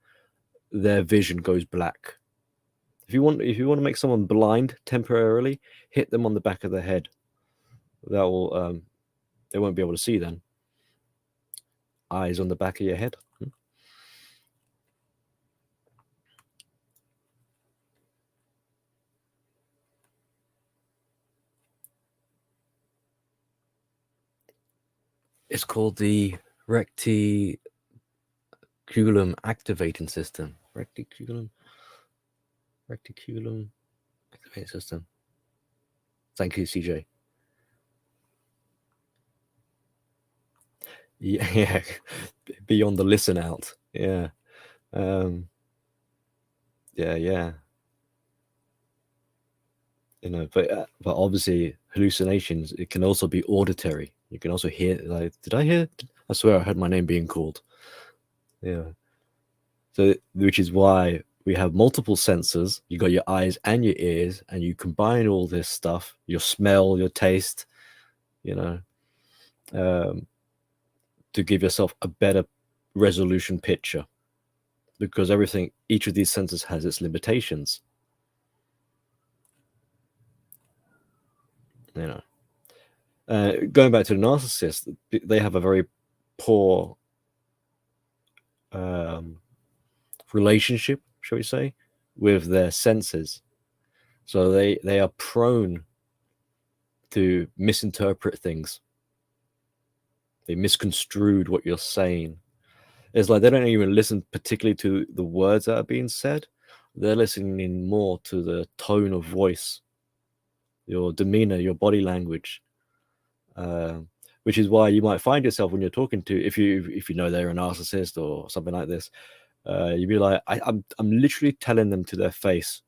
their vision goes black. If you want to make someone blind temporarily, hit them on the back of the head. That will they won't be able to see then. Eyes on the back of your head. It's called the reticulum activating system. Reticulum activating system. Thank you, CJ. Yeah. Beyond the listen out. Yeah. Yeah. But obviously hallucinations, it can also be auditory. You can also hear, like, did I hear? I swear I heard my name being called. Yeah. So, which is why we have multiple senses. You got your eyes and your ears, and you combine all this stuff, your smell, your taste, to give yourself a better resolution picture, because each of these senses has its limitations. Going back to the narcissist, they have a very poor relationship, shall we say, with their senses. So they are prone to misinterpret things. They misconstrued what you're saying. It's like they don't even listen particularly to the words that are being said. They're listening more to the tone of voice, your demeanor, your body language, which is why you might find yourself when you're talking to, if you know they're a narcissist or something like this, you'd be like, I'm literally telling them to their face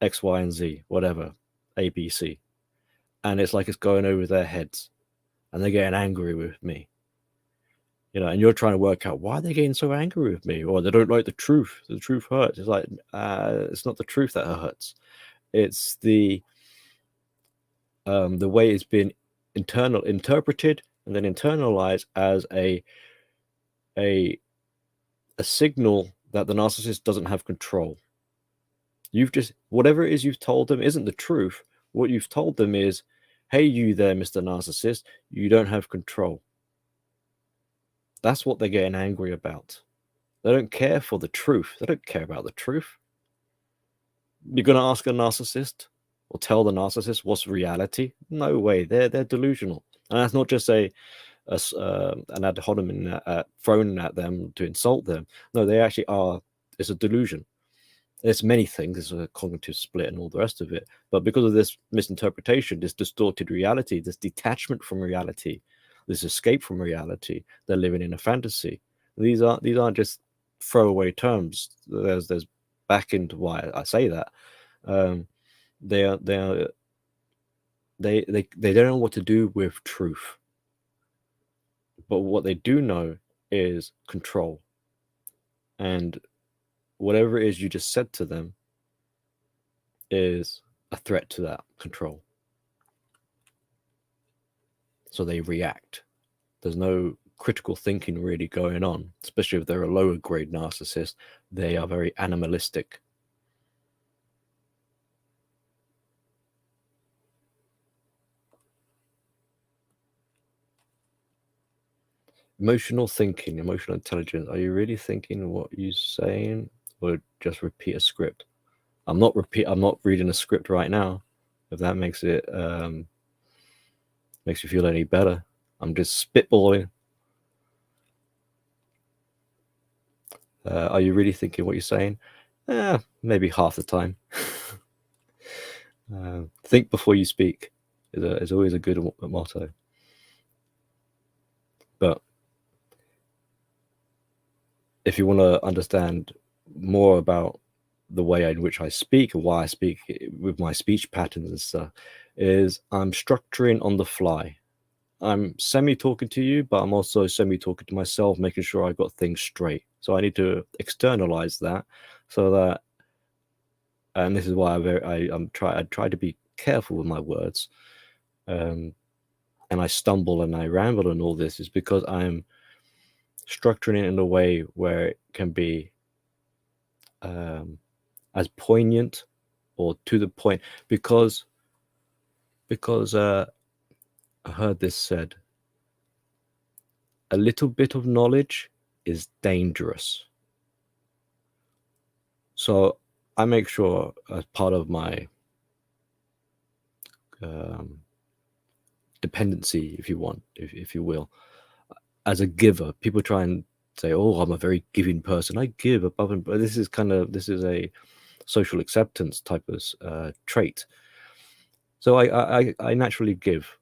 X, Y, and Z, whatever, A, B, C, and it's like it's going over their heads, and they're getting angry with me. And you're trying to work out why they're getting so angry with me, or they don't like the truth. The truth hurts. It's like, it's not the truth that hurts. It's the way it's been interpreted and then internalized as a signal that the narcissist doesn't have control. Whatever it is you've told them isn't the truth. What you've told them is, hey, you there, Mr. Narcissist, you don't have control. That's what they're getting angry about. They don't care for the truth. They don't care about the truth. You're going to ask a narcissist or tell the narcissist what's reality? No way. They're delusional. And that's not just an ad hominem thrown at them to insult them. No, they actually are. It's a delusion. There's many things. There's a cognitive split and all the rest of it. But because of this misinterpretation, this distorted reality, this detachment from reality, this escape from reality, they're living in a fantasy. These aren't just throwaway terms. There's back into why I say that. Um, they are they are they don't know what to do with truth, but what they do know is control. And whatever it is you just said to them is a threat to that control. So they react. There's no critical thinking really going on, especially if they're a lower grade narcissist. They are very animalistic. Emotional thinking, emotional intelligence. Are you really thinking what you're saying, or just repeat a script? I'm not reading a script right now. If that makes it makes you feel any better, I'm just spitballing. Are you really thinking what you're saying? Maybe half the time. Think before you speak is always a good motto. But if you want to understand more about the way in which I speak and why I speak with my speech patterns and stuff, is I'm structuring on the fly. I'm semi talking to you, but I'm also semi talking to myself, making sure I got things straight. So I need to externalize that, so that, and this is why I try to be careful with my words, and I stumble and I ramble and all this is because I'm structuring it in a way where it can be as poignant or to the point, because I heard this said, a little bit of knowledge is dangerous. So I make sure, as part of my dependency, if you want, if you will, as a giver, people try and say, "Oh, I'm a very giving person. I give above and." But this is a social acceptance type of trait. So I naturally give,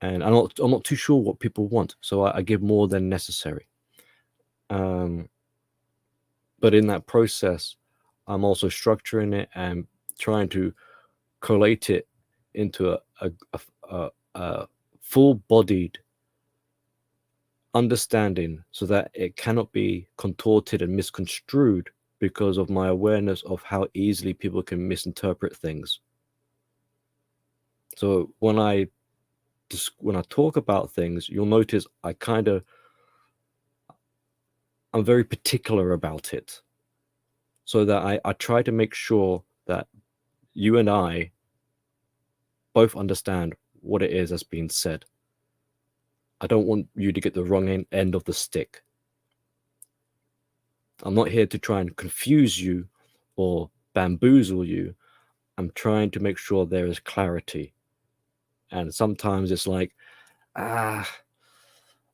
and I'm not too sure what people want, so I give more than necessary. But in that process, I'm also structuring it and trying to collate it into a full-bodied understanding, so that it cannot be contorted and misconstrued because of my awareness of how easily people can misinterpret things. So when I talk about things, you'll notice I'm very particular about it, so that I try to make sure that you and I both understand what it is that's being said. I don't want you to get the wrong end of the stick. I'm not here to try and confuse you or bamboozle you. I'm trying to make sure there is clarity. And sometimes it's like, I'm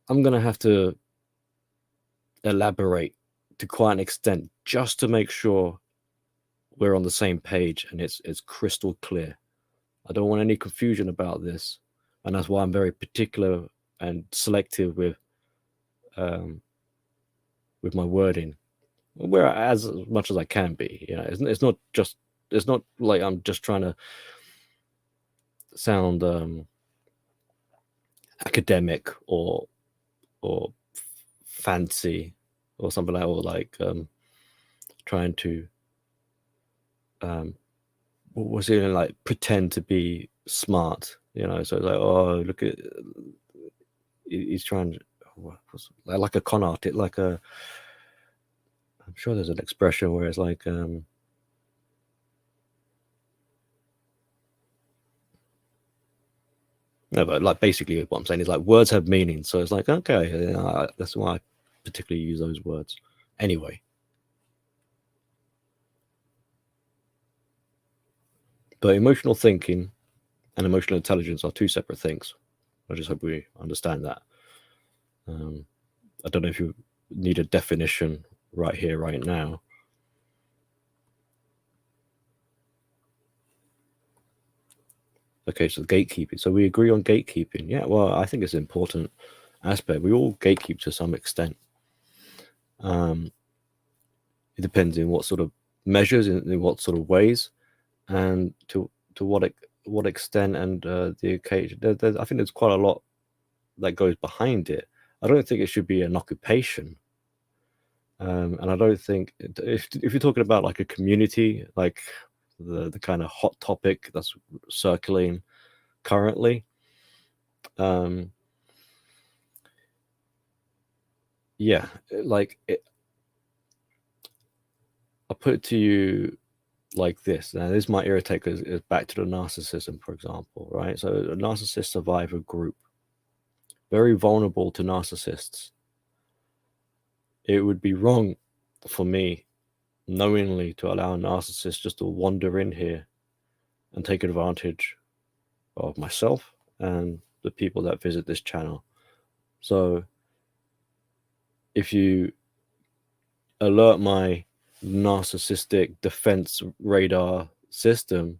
going to have to elaborate to quite an extent just to make sure we're on the same page and it's crystal clear. I don't want any confusion about this. And that's why I'm very particular and selective with my wording, where as much as I can be. You know, it's not like I'm just trying to sound academic or fancy or something like, or like trying to what was it, like pretend to be smart, you know. So it's like, oh, look at, he's trying to, like a con artist, like a, I'm sure there's an expression where it's like no, but like basically what I'm saying is like words have meaning, so it's like, okay, you know, that's why I particularly use those words anyway. But emotional thinking and emotional intelligence are two separate things. I just hope we understand that. I don't know if you need a definition right here, right now. Okay, so gatekeeping. So we agree on gatekeeping. Yeah, well, I think it's an important aspect. We all gatekeep to some extent. It depends in what sort of measures, in what sort of ways, and to what extent, and the occasion. I think there's quite a lot that goes behind it. I don't think it should be an occupation. And I don't think if you're talking about like a community, like the kind of hot topic that's circulating currently, yeah, like I'll put it to you like this. Now, this might irritate because it's back to the narcissism, for example, right? So a narcissist survivor group, very vulnerable to narcissists. It would be wrong for me knowingly to allow a narcissist just to wander in here and take advantage of myself and the people that visit this channel. So if you alert my narcissistic defense radar system,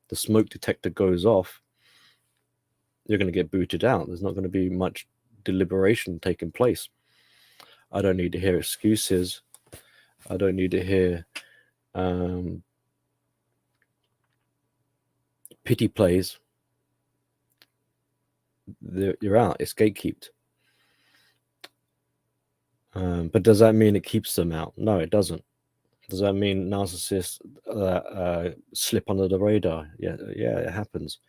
the smoke detector goes off, you're going to get booted out. There's not going to be much deliberation taking place. I don't need to hear excuses. I don't need to hear pity plays. You're out. It's gatekept. But does that mean it keeps them out? No, it doesn't. Does that mean narcissists slip under the radar? Yeah, it happens.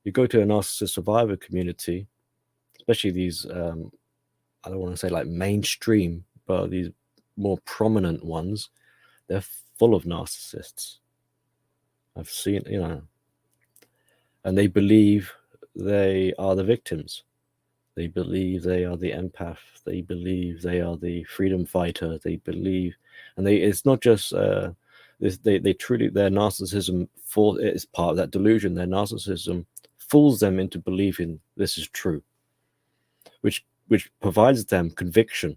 You go to a narcissist survivor community, especially these, I don't want to say like mainstream, but these more prominent ones, they're full of narcissists. I've seen, and they believe they are the victims. They believe they are the empath. They believe they are the freedom fighter. They believe, and it's not just they truly, their narcissism is part of that delusion. Their narcissism fools them into believing this is true, which provides them conviction.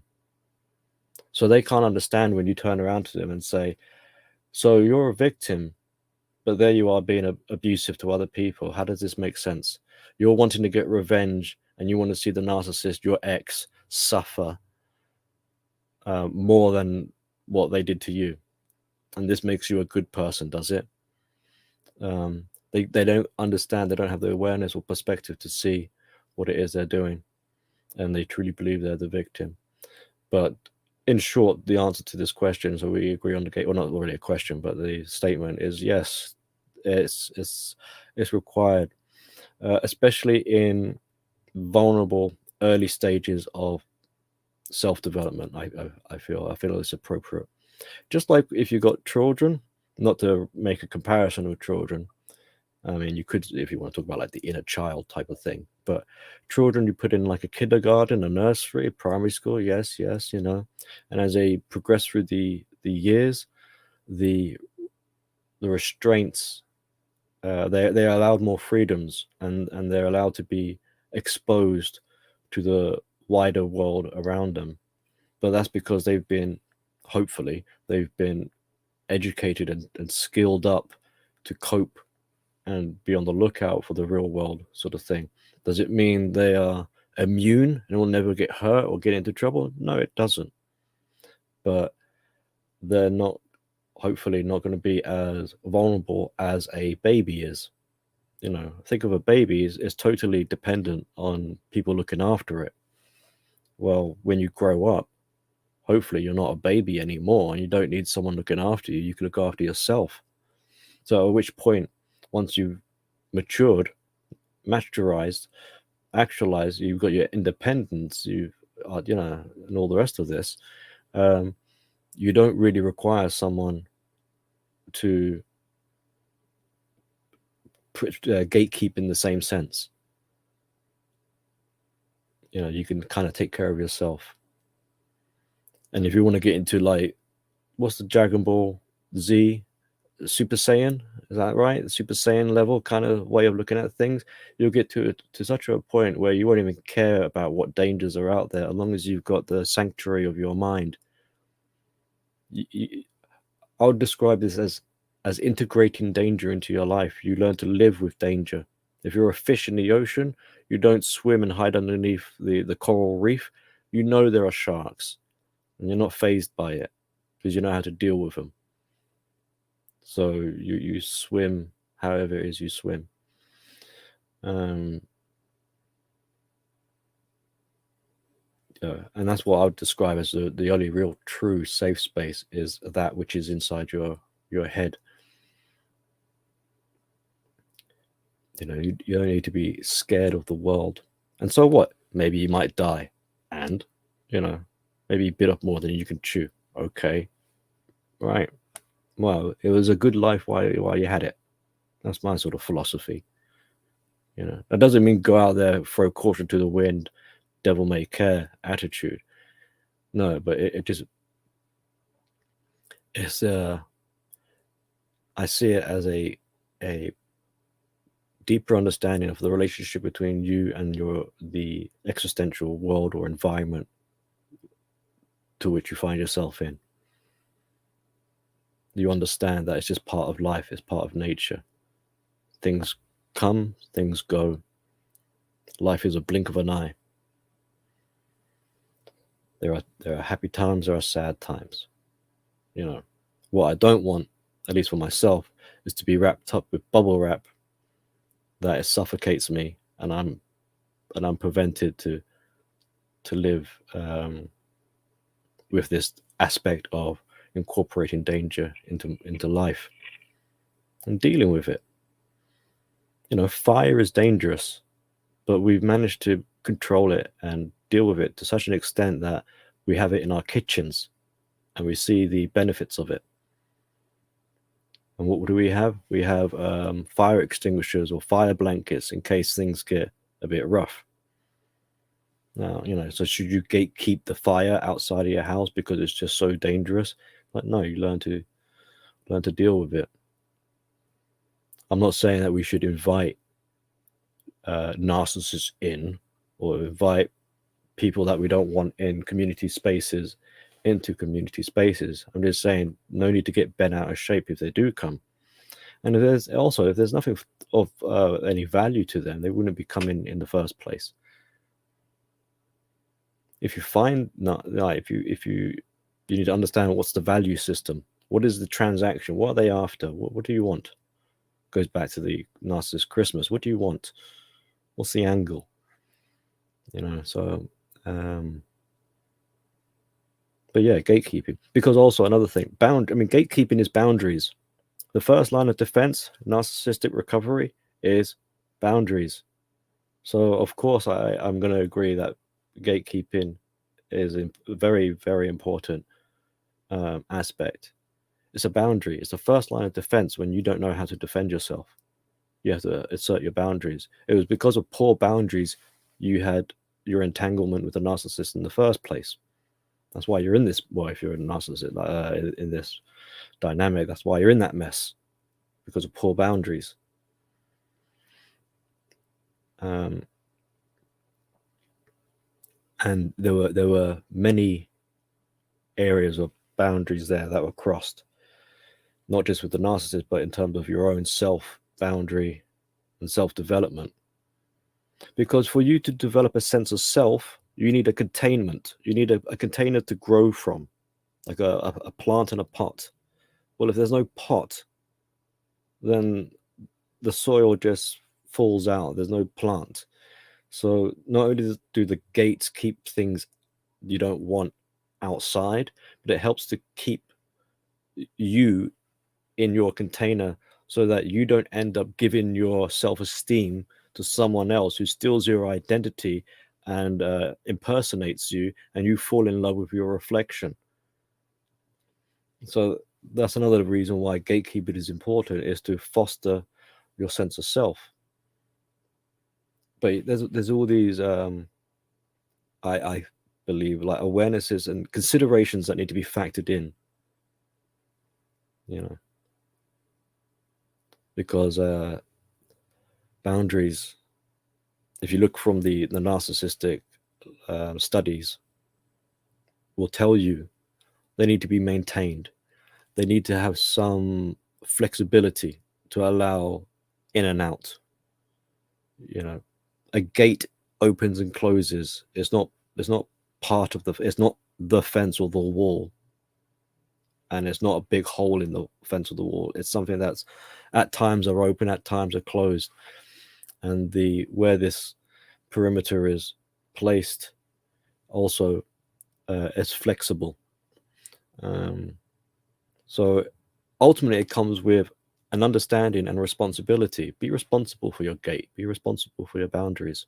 So they can't understand when you turn around to them and say, "So you're a victim, but there you are being abusive to other people. How does this make sense? You're wanting to get revenge and you want to see the narcissist, your ex, suffer more than what they did to you. And this makes you a good person, does it?" They don't understand. They don't have the awareness or perspective to see what it is they're doing. And they truly believe they're the victim. But in short, the answer to this question, so we agree on the gate, well, not really a question, but the statement is yes, it's required, especially in vulnerable early stages of self-development. I feel it's appropriate. Just like if you got children, not to make a comparison with children. I mean, you could, if you want to talk about like the inner child type of thing, but children, you put in like a kindergarten, a nursery, primary school, yes, and as they progress through the years, the restraints, they're allowed more freedoms, and they're allowed to be exposed to the wider world around them. But that's because hopefully, they've been educated and skilled up to cope and be on the lookout for the real world sort of thing. Does it mean they are immune and will never get hurt or get into trouble? No, it doesn't. But they're not, hopefully, not going to be as vulnerable as a baby is. Think of a baby as totally dependent on people looking after it. Well, when you grow up, hopefully you're not a baby anymore and you don't need someone looking after you. You can look after yourself. So at which point, once you've matured, actualized, you've got your independence, and all the rest of this, you don't really require someone to gatekeep in the same sense. You can kind of take care of yourself. And if you want to get into like, what's the Dragon Ball Z Super Saiyan? Is that right? The Super Saiyan level kind of way of looking at things. You'll get to such a point where you won't even care about what dangers are out there, as long as you've got the sanctuary of your mind. I would describe this as integrating danger into your life. You learn to live with danger, If you're a fish in the ocean, you don't swim and hide underneath the coral reef. You know there are sharks, and you're not fazed by it because you know how to deal with them. So you swim however it is you swim. And that's what I would describe as the only real true safe space is that which is inside your head. You know, you don't need to be scared of the world. And so what? Maybe you might die, and you know, maybe you bit off more than you can chew. Okay, right. Well, it was a good life while you had it. That's my sort of philosophy. You know, that doesn't mean go out there, throw caution to the wind, devil may care attitude. No, but it just it's I see it as a deeper understanding of the relationship between you and the existential world or environment to which you find yourself in. You understand that it's just part of life, it's part of nature. Things come, things go. Life is a blink of an eye. There are happy times, there are sad times. You know, what I don't want, at least for myself, is to be wrapped up with bubble wrap that it suffocates me, and I'm prevented to live with this aspect of incorporating danger into life and dealing with it. You know, fire is dangerous, but we've managed to control it and deal with it to such an extent that we have it in our kitchens and we see the benefits of it. And what do we have? We have fire extinguishers or fire blankets in case things get a bit rough. Now, you know, so should you gatekeep the fire outside of your house because it's just so dangerous? Like, no, you learn to deal with it. I'm not saying that we should invite narcissists in or invite people that we don't want in community spaces into community spaces. I'm just saying no need to get bent out of shape if they do come. And if there's nothing of any value to them, they wouldn't be coming in the first place. If you find not like if you need to understand what's the value system, what is the transaction, what are they after, what do you want? Goes back to the narcissist Christmas. What do you want? What's the angle? You know, so but yeah, gatekeeping. Because also another thing, gatekeeping is boundaries. The first line of defense, narcissistic recovery, is boundaries. So of course I'm going to agree that gatekeeping is a very, very important aspect. It's a boundary. It's the first line of defense when you don't know how to defend yourself. You have to assert your boundaries. It was because of poor boundaries you had your entanglement with a narcissist in the first place. That's why you're in this. Well, if you're a narcissist in this dynamic, that's why you're in that mess, because of poor boundaries. And there were many areas of boundaries there that were crossed, not just with the narcissist, but in terms of your own self boundary and self-development. Because for you to develop a sense of self, you need a containment. You need a container to grow from, like a plant in a pot. Well, if there's no pot, then the soil just falls out. There's no plant. So not only do the gates keep things you don't want outside, but it helps to keep you in your container so that you don't end up giving your self-esteem to someone else who steals your identity and impersonates you, and you fall in love with your reflection. So that's another reason why gatekeeping is important, is to foster your sense of self. But there's all these I believe like awarenesses and considerations that need to be factored in, you know, because boundaries, if you look from the narcissistic studies, will tell you they need to be maintained. They need to have some flexibility to allow in and out. You know, a gate opens and closes. It's not part of the. It's not the fence or the wall, and it's not a big hole in the fence or the wall. It's something that's at times are open, at times are closed, and the where this perimeter is placed also is flexible. Um, so ultimately, it comes with an understanding and responsibility. Be responsible for your gate. Be responsible for your boundaries.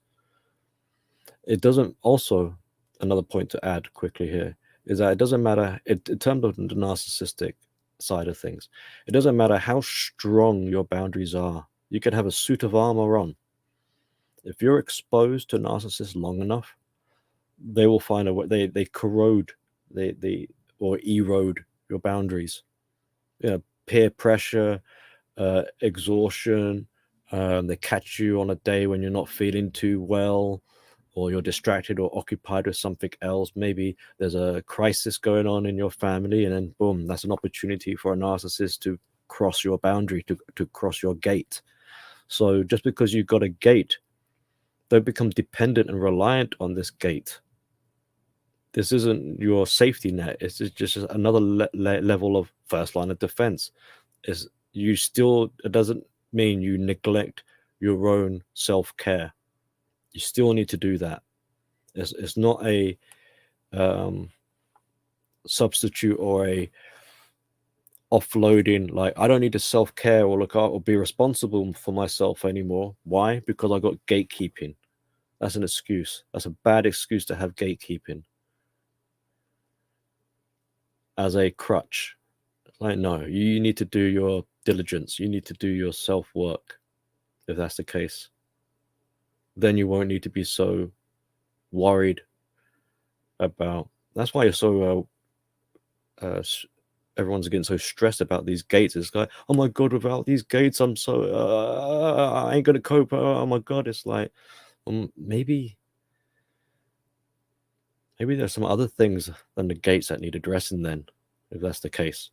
It doesn't also, another point to add quickly here is that it doesn't matter in terms of the narcissistic side of things, it doesn't matter how strong your boundaries are. You can have a suit of armor on. If you're exposed to narcissists long enough, they will find a way. They corrode, they or erode your boundaries. You know, peer pressure, exhaustion. They catch you on a day when you're not feeling too well, or you're distracted or occupied with something else. Maybe there's a crisis going on in your family, and then boom, that's an opportunity for a narcissist to cross your boundary, to cross your gate. So just because you've got a gate, don't become dependent and reliant on this gate. This isn't your safety net. It's just another level of first line of defense. Is you still, it doesn't mean you neglect your own self-care. You still need to do that. It's not a substitute or a offloading, like I don't need to self-care or look out or be responsible for myself anymore. Why? Because I got gatekeeping. That's an excuse. That's a bad excuse to have gatekeeping as a crutch. Like, no, you need to do your diligence. You need to do your self-work. If that's the case, then you won't need to be so worried about. That's why you're so everyone's getting so stressed about these gates. It's like, oh my god, without these gates, I'm so I ain't gonna cope. Oh my god, it's like maybe there's some other things than the gates that need addressing. Then, if that's the case.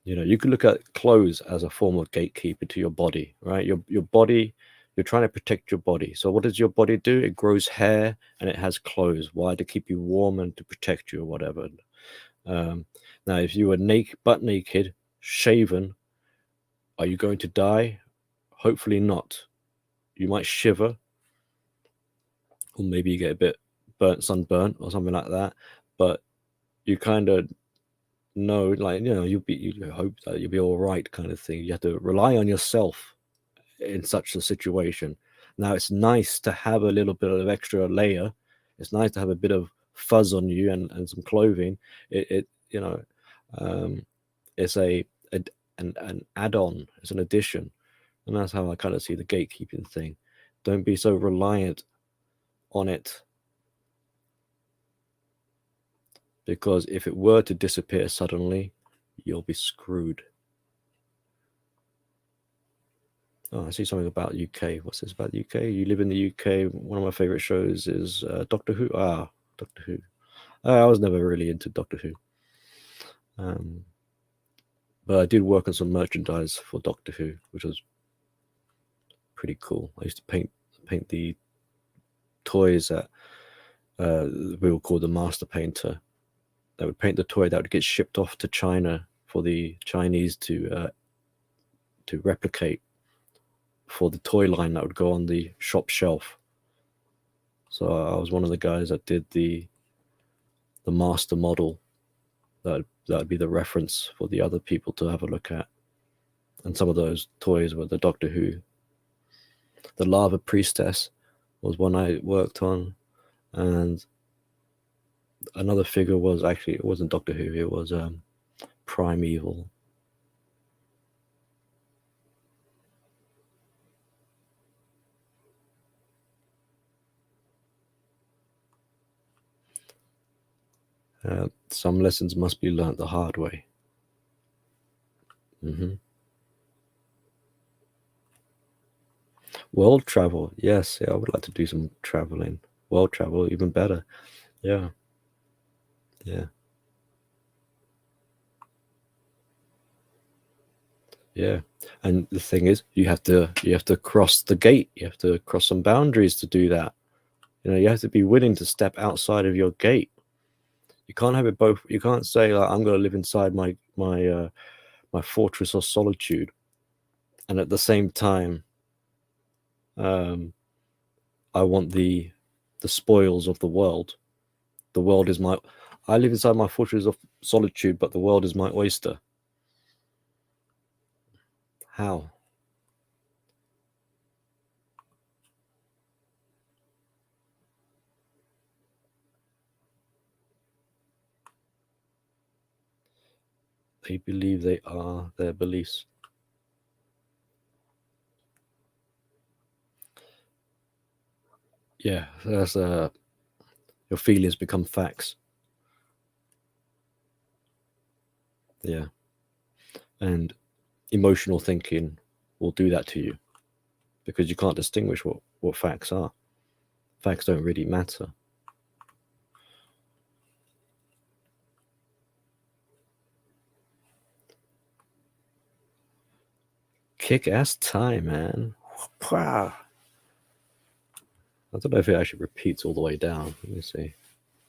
You know, you can look at clothes as a form of gatekeeper to your body, right? Your body, you're trying to protect your body. So what does your body do? It grows hair and it has clothes. Why? To keep you warm and to protect you or whatever. Um, Now, if you were naked, butt naked, shaven, are you going to die? Hopefully not. You might shiver, or maybe you get a bit sunburnt or something like that. But you kind of know, like, you know, you hope that you'll be all right, kind of thing. You have to rely on yourself in such a situation. Now, it's nice to have a little bit of extra layer. It's nice to have a bit of fuzz on you and some clothing. It you know, it's an add-on. It's an addition, and that's how I kind of see the gatekeeping thing. Don't be so reliant on it, because if it were to disappear suddenly, you'll be screwed. Oh, I see something about UK. What's this about the UK? You live in the UK. One of my favorite shows is Doctor Who. Doctor Who. I was never really into Doctor Who. But I did work on some merchandise for Doctor Who, which was pretty cool. I used to paint the toys that we were called the master painter. That would paint the toy that would get shipped off to China for the Chinese to replicate for the toy line that would go on the shop shelf. So I was one of the guys that did the master model. That would be the reference for the other people to have a look at. And some of those toys were the Doctor Who. The Lava Priestess was one I worked on, and another figure was, actually, it wasn't Doctor Who, it was Primeval. Some lessons must be learnt the hard way. World travel, yes, yeah, I would like to do some traveling. world travel, even better. Yeah. Yeah. Yeah. And the thing is, you have to cross the gate. You have to cross some boundaries to do that. You have to be willing to step outside of your gate. You can't have it both. You can't say like, I'm going to live inside my fortress of solitude, and at the same time, um, I want the spoils of the world. The world is my. I live inside my fortress of solitude, but the world is my oyster. How? They believe they are their beliefs. Yeah, that's your feelings become facts. Yeah, and emotional thinking will do that to you because you can't distinguish what facts are. Facts don't really matter. Kick ass time, man. Wow. I don't know if it actually repeats all the way down. Let me see.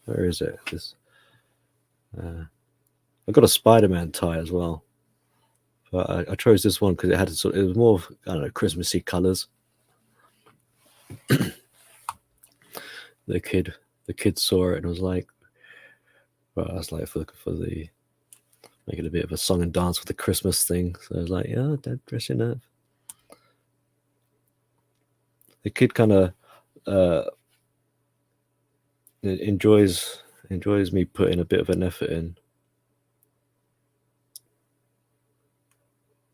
Where is it? This. I got a Spider-Man tie as well, but I chose this one because it had it was more of, I don't know, Christmassy colors. The kid saw it and was like, well, I was like for the making a bit of a song and dance with the Christmas thing. So I was like, yeah, Dad dressing up. The kid kind of uh, enjoys me putting a bit of an effort in.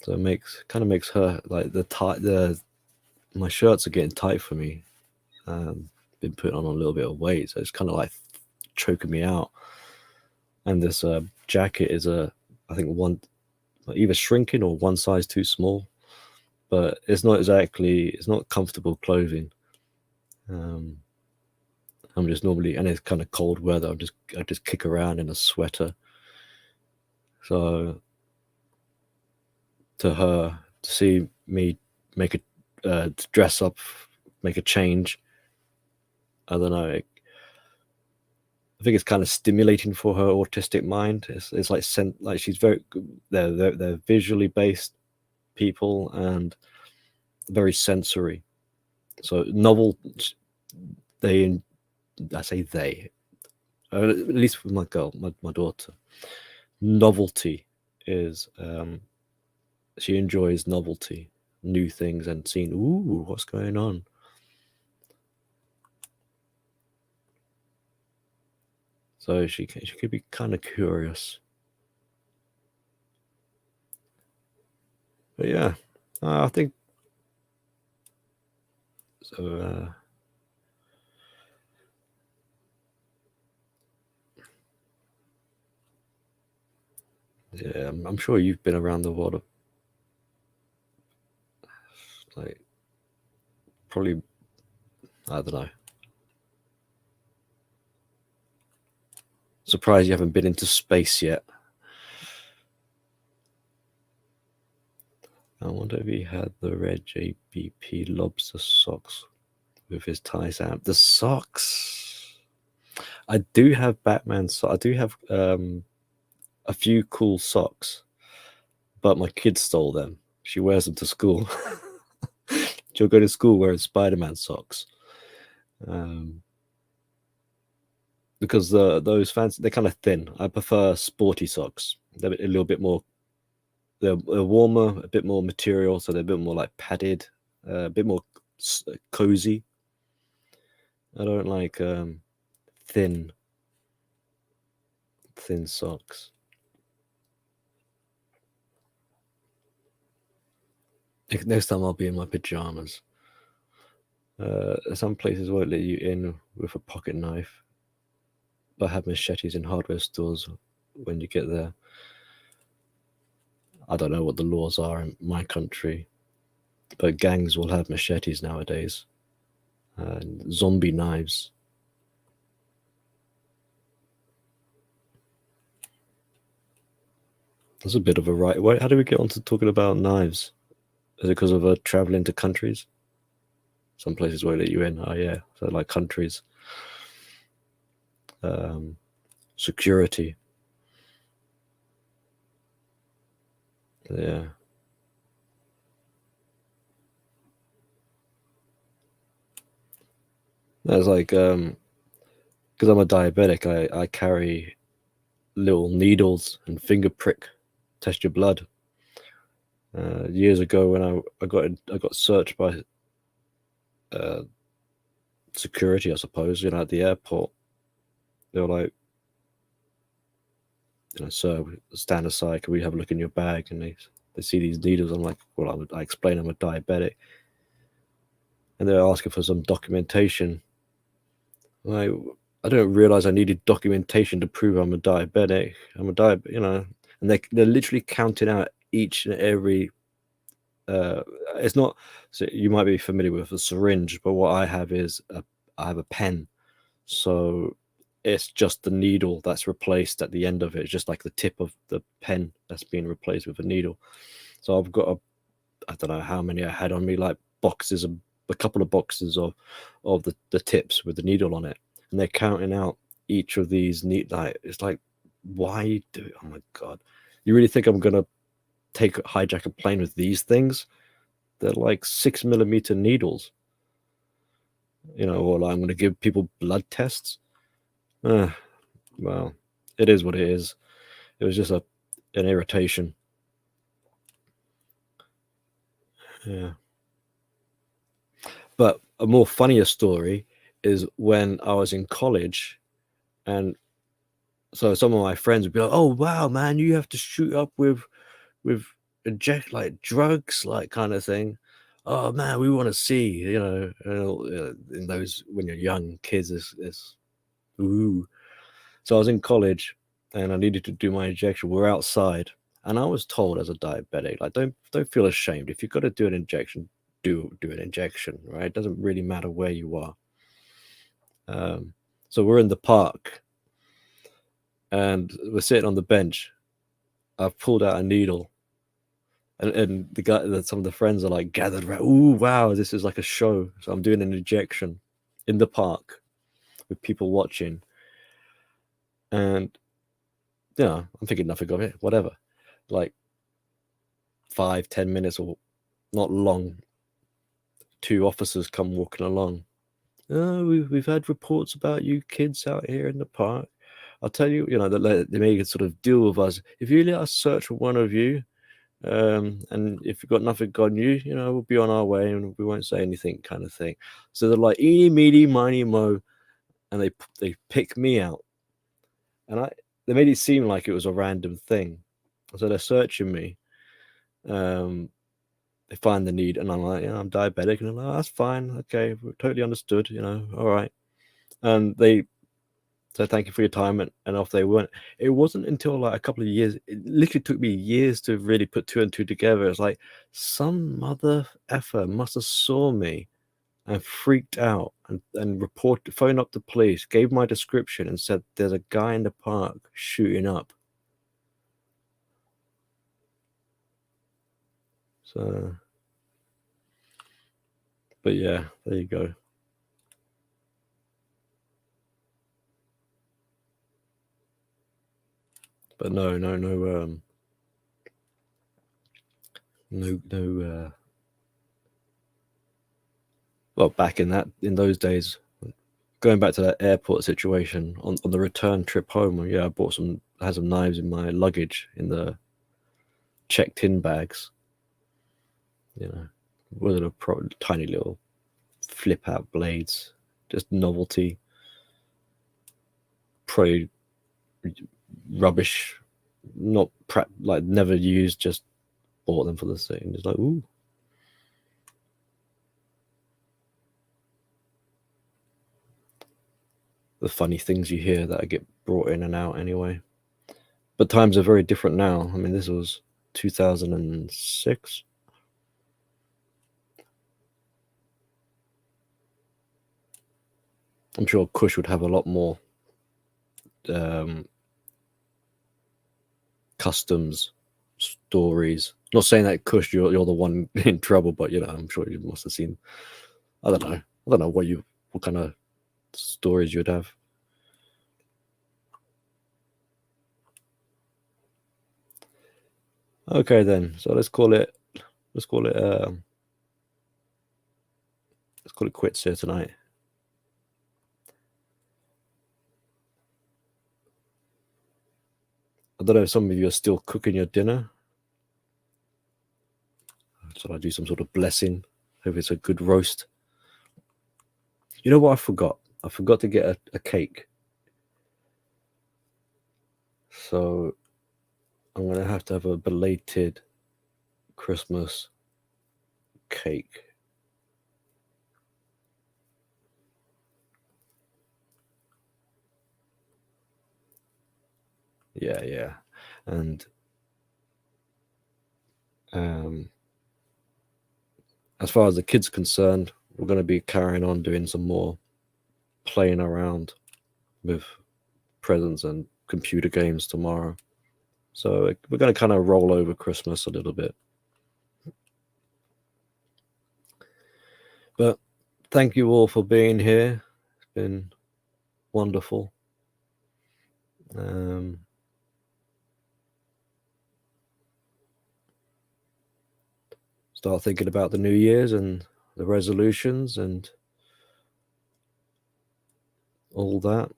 So it makes her like my shirts are getting tight for me. Been putting on a little bit of weight, so it's kind of like choking me out. And this jacket is I think either shrinking or one size too small, but it's not comfortable clothing. I'm just normally, and it's kind of cold weather. I just kick around in a sweater. So to her, to see me make to dress up, make a change, I don't know. I think it's kind of stimulating for her autistic mind. It's like she's very they're visually based people and very sensory. So they I say they at least with my girl, my daughter. Novelty is she enjoys novelty, new things, and seeing what's going on. So she could be kind of curious. But yeah, I think so. Yeah, I'm sure you've been around the world, like probably, I don't know. Surprised you haven't been into space yet. I wonder if he had the red JBP lobster socks with his ties out. The socks. I do have Batman socks. I do have a few cool socks, but my kid stole them. She wears them to school. She'll go to school wearing Spider-Man socks. Because those fancy, they're kind of thin. I prefer sporty socks. They're a little bit more. They're warmer, a bit more material, so they're a bit more like padded, a bit more cozy. I don't like thin socks. Next time I'll be in my pajamas. Some places won't let you in with a pocket knife, but have machetes in hardware stores when you get there. I don't know what the laws are in my country, but gangs will have machetes nowadays and zombie knives. That's a bit of a right. Wait, how do we get on to talking about knives? Is it because of traveling to countries? Some places won't let you in. Oh yeah, so like countries, security. Yeah, that's like because I'm a diabetic. I carry little needles and finger prick, test your blood. Years ago, when I got searched by uh, security, I suppose, at the airport. They were like, sir, stand aside. Can we have a look in your bag? And they see these needles. I'm like, well, I explain I'm a diabetic, and they're asking for some documentation. Like, I don't realize I needed documentation to prove I'm a diabetic. I'm a diabetic, and they're literally counting out each and every. It's not. So you might be familiar with a syringe, but what I have is I have a pen. So it's just the needle that's replaced at the end of it. It's just like the tip of the pen that's being replaced with a needle. So I've got I don't know how many I had on me, like boxes of a couple of boxes of the tips with the needle on it, and they're counting out each of these like it's like, why do it? Oh my god, you really think I'm gonna hijack a plane with these things? They're like 6 millimeter needles, or like I'm gonna give people blood tests. Well, it is what it is. It was just an irritation. Yeah. But a more funnier story is when I was in college, and so some of my friends would be like, "Oh wow, man, you have to shoot up with inject like drugs, like kind of thing. Oh man, we want to see, in those when you're young kids is ooh." So I was in college and I needed to do my injection. We're outside, and I was told as a diabetic, like, don't feel ashamed. If you've got to do an injection, do an injection, right? It doesn't really matter where you are. So we're in the park and we're sitting on the bench. I've pulled out a needle, and some of the friends are like gathered around. Ooh, wow, this is like a show. So I'm doing an injection in the park with people watching, and I'm thinking nothing of it, whatever. Like 5-10 minutes or not long, two officers come walking along. Oh, we've had reports about you kids out here in the park. I'll tell you, that they may sort of deal with us. If you let us search for one of you, and if you've got nothing on you, we'll be on our way and we won't say anything, kind of thing. So they're like, eeny, meeny, miny, mo, and they pick me out, and they made it seem like it was a random thing. So they're searching me. They find the need, and I'm like, I'm diabetic, and they're like, oh, that's fine, okay, we're totally understood, all right. And they said thank you for your time, and off they went. It wasn't until like a couple of years, it literally took me years to really put two and two together. It's like some mother effer must have saw me and freaked out and phoned up the police, gave my description, and said there's a guy in the park shooting up. So, but yeah, there you go. But no, well, back in those days, going back to that airport situation on the return trip home, yeah, I had some knives in my luggage in the checked in bags, with tiny little flip out blades, just novelty, probably rubbish, not like never used, just bought them for the thing. It's like, ooh. The funny things you hear that I get brought in and out anyway. But times are very different now. I mean, this was 2006. I'm sure Kush would have a lot more customs stories. Not saying that, Kush, you're the one in trouble, but I'm sure you must have seen. I don't know what kind of stories you'd have. Okay then, so let's call it quits here tonight. I don't know if some of you are still cooking your dinner. Shall I do some sort of blessing? Hope it's a good roast. You know what I forgot? I forgot to get a cake. So I'm going to have a belated Christmas cake. Yeah. And as far as the kids concerned, we're going to be carrying on doing some more playing around with presents and computer games tomorrow. So we're going to kind of roll over Christmas a little bit. But thank you all for being here. It's been wonderful. Start thinking about the New Year's and the resolutions and all that.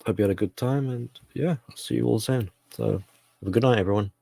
Hope you had a good time, and yeah, I'll see you all soon. So have a good night, everyone.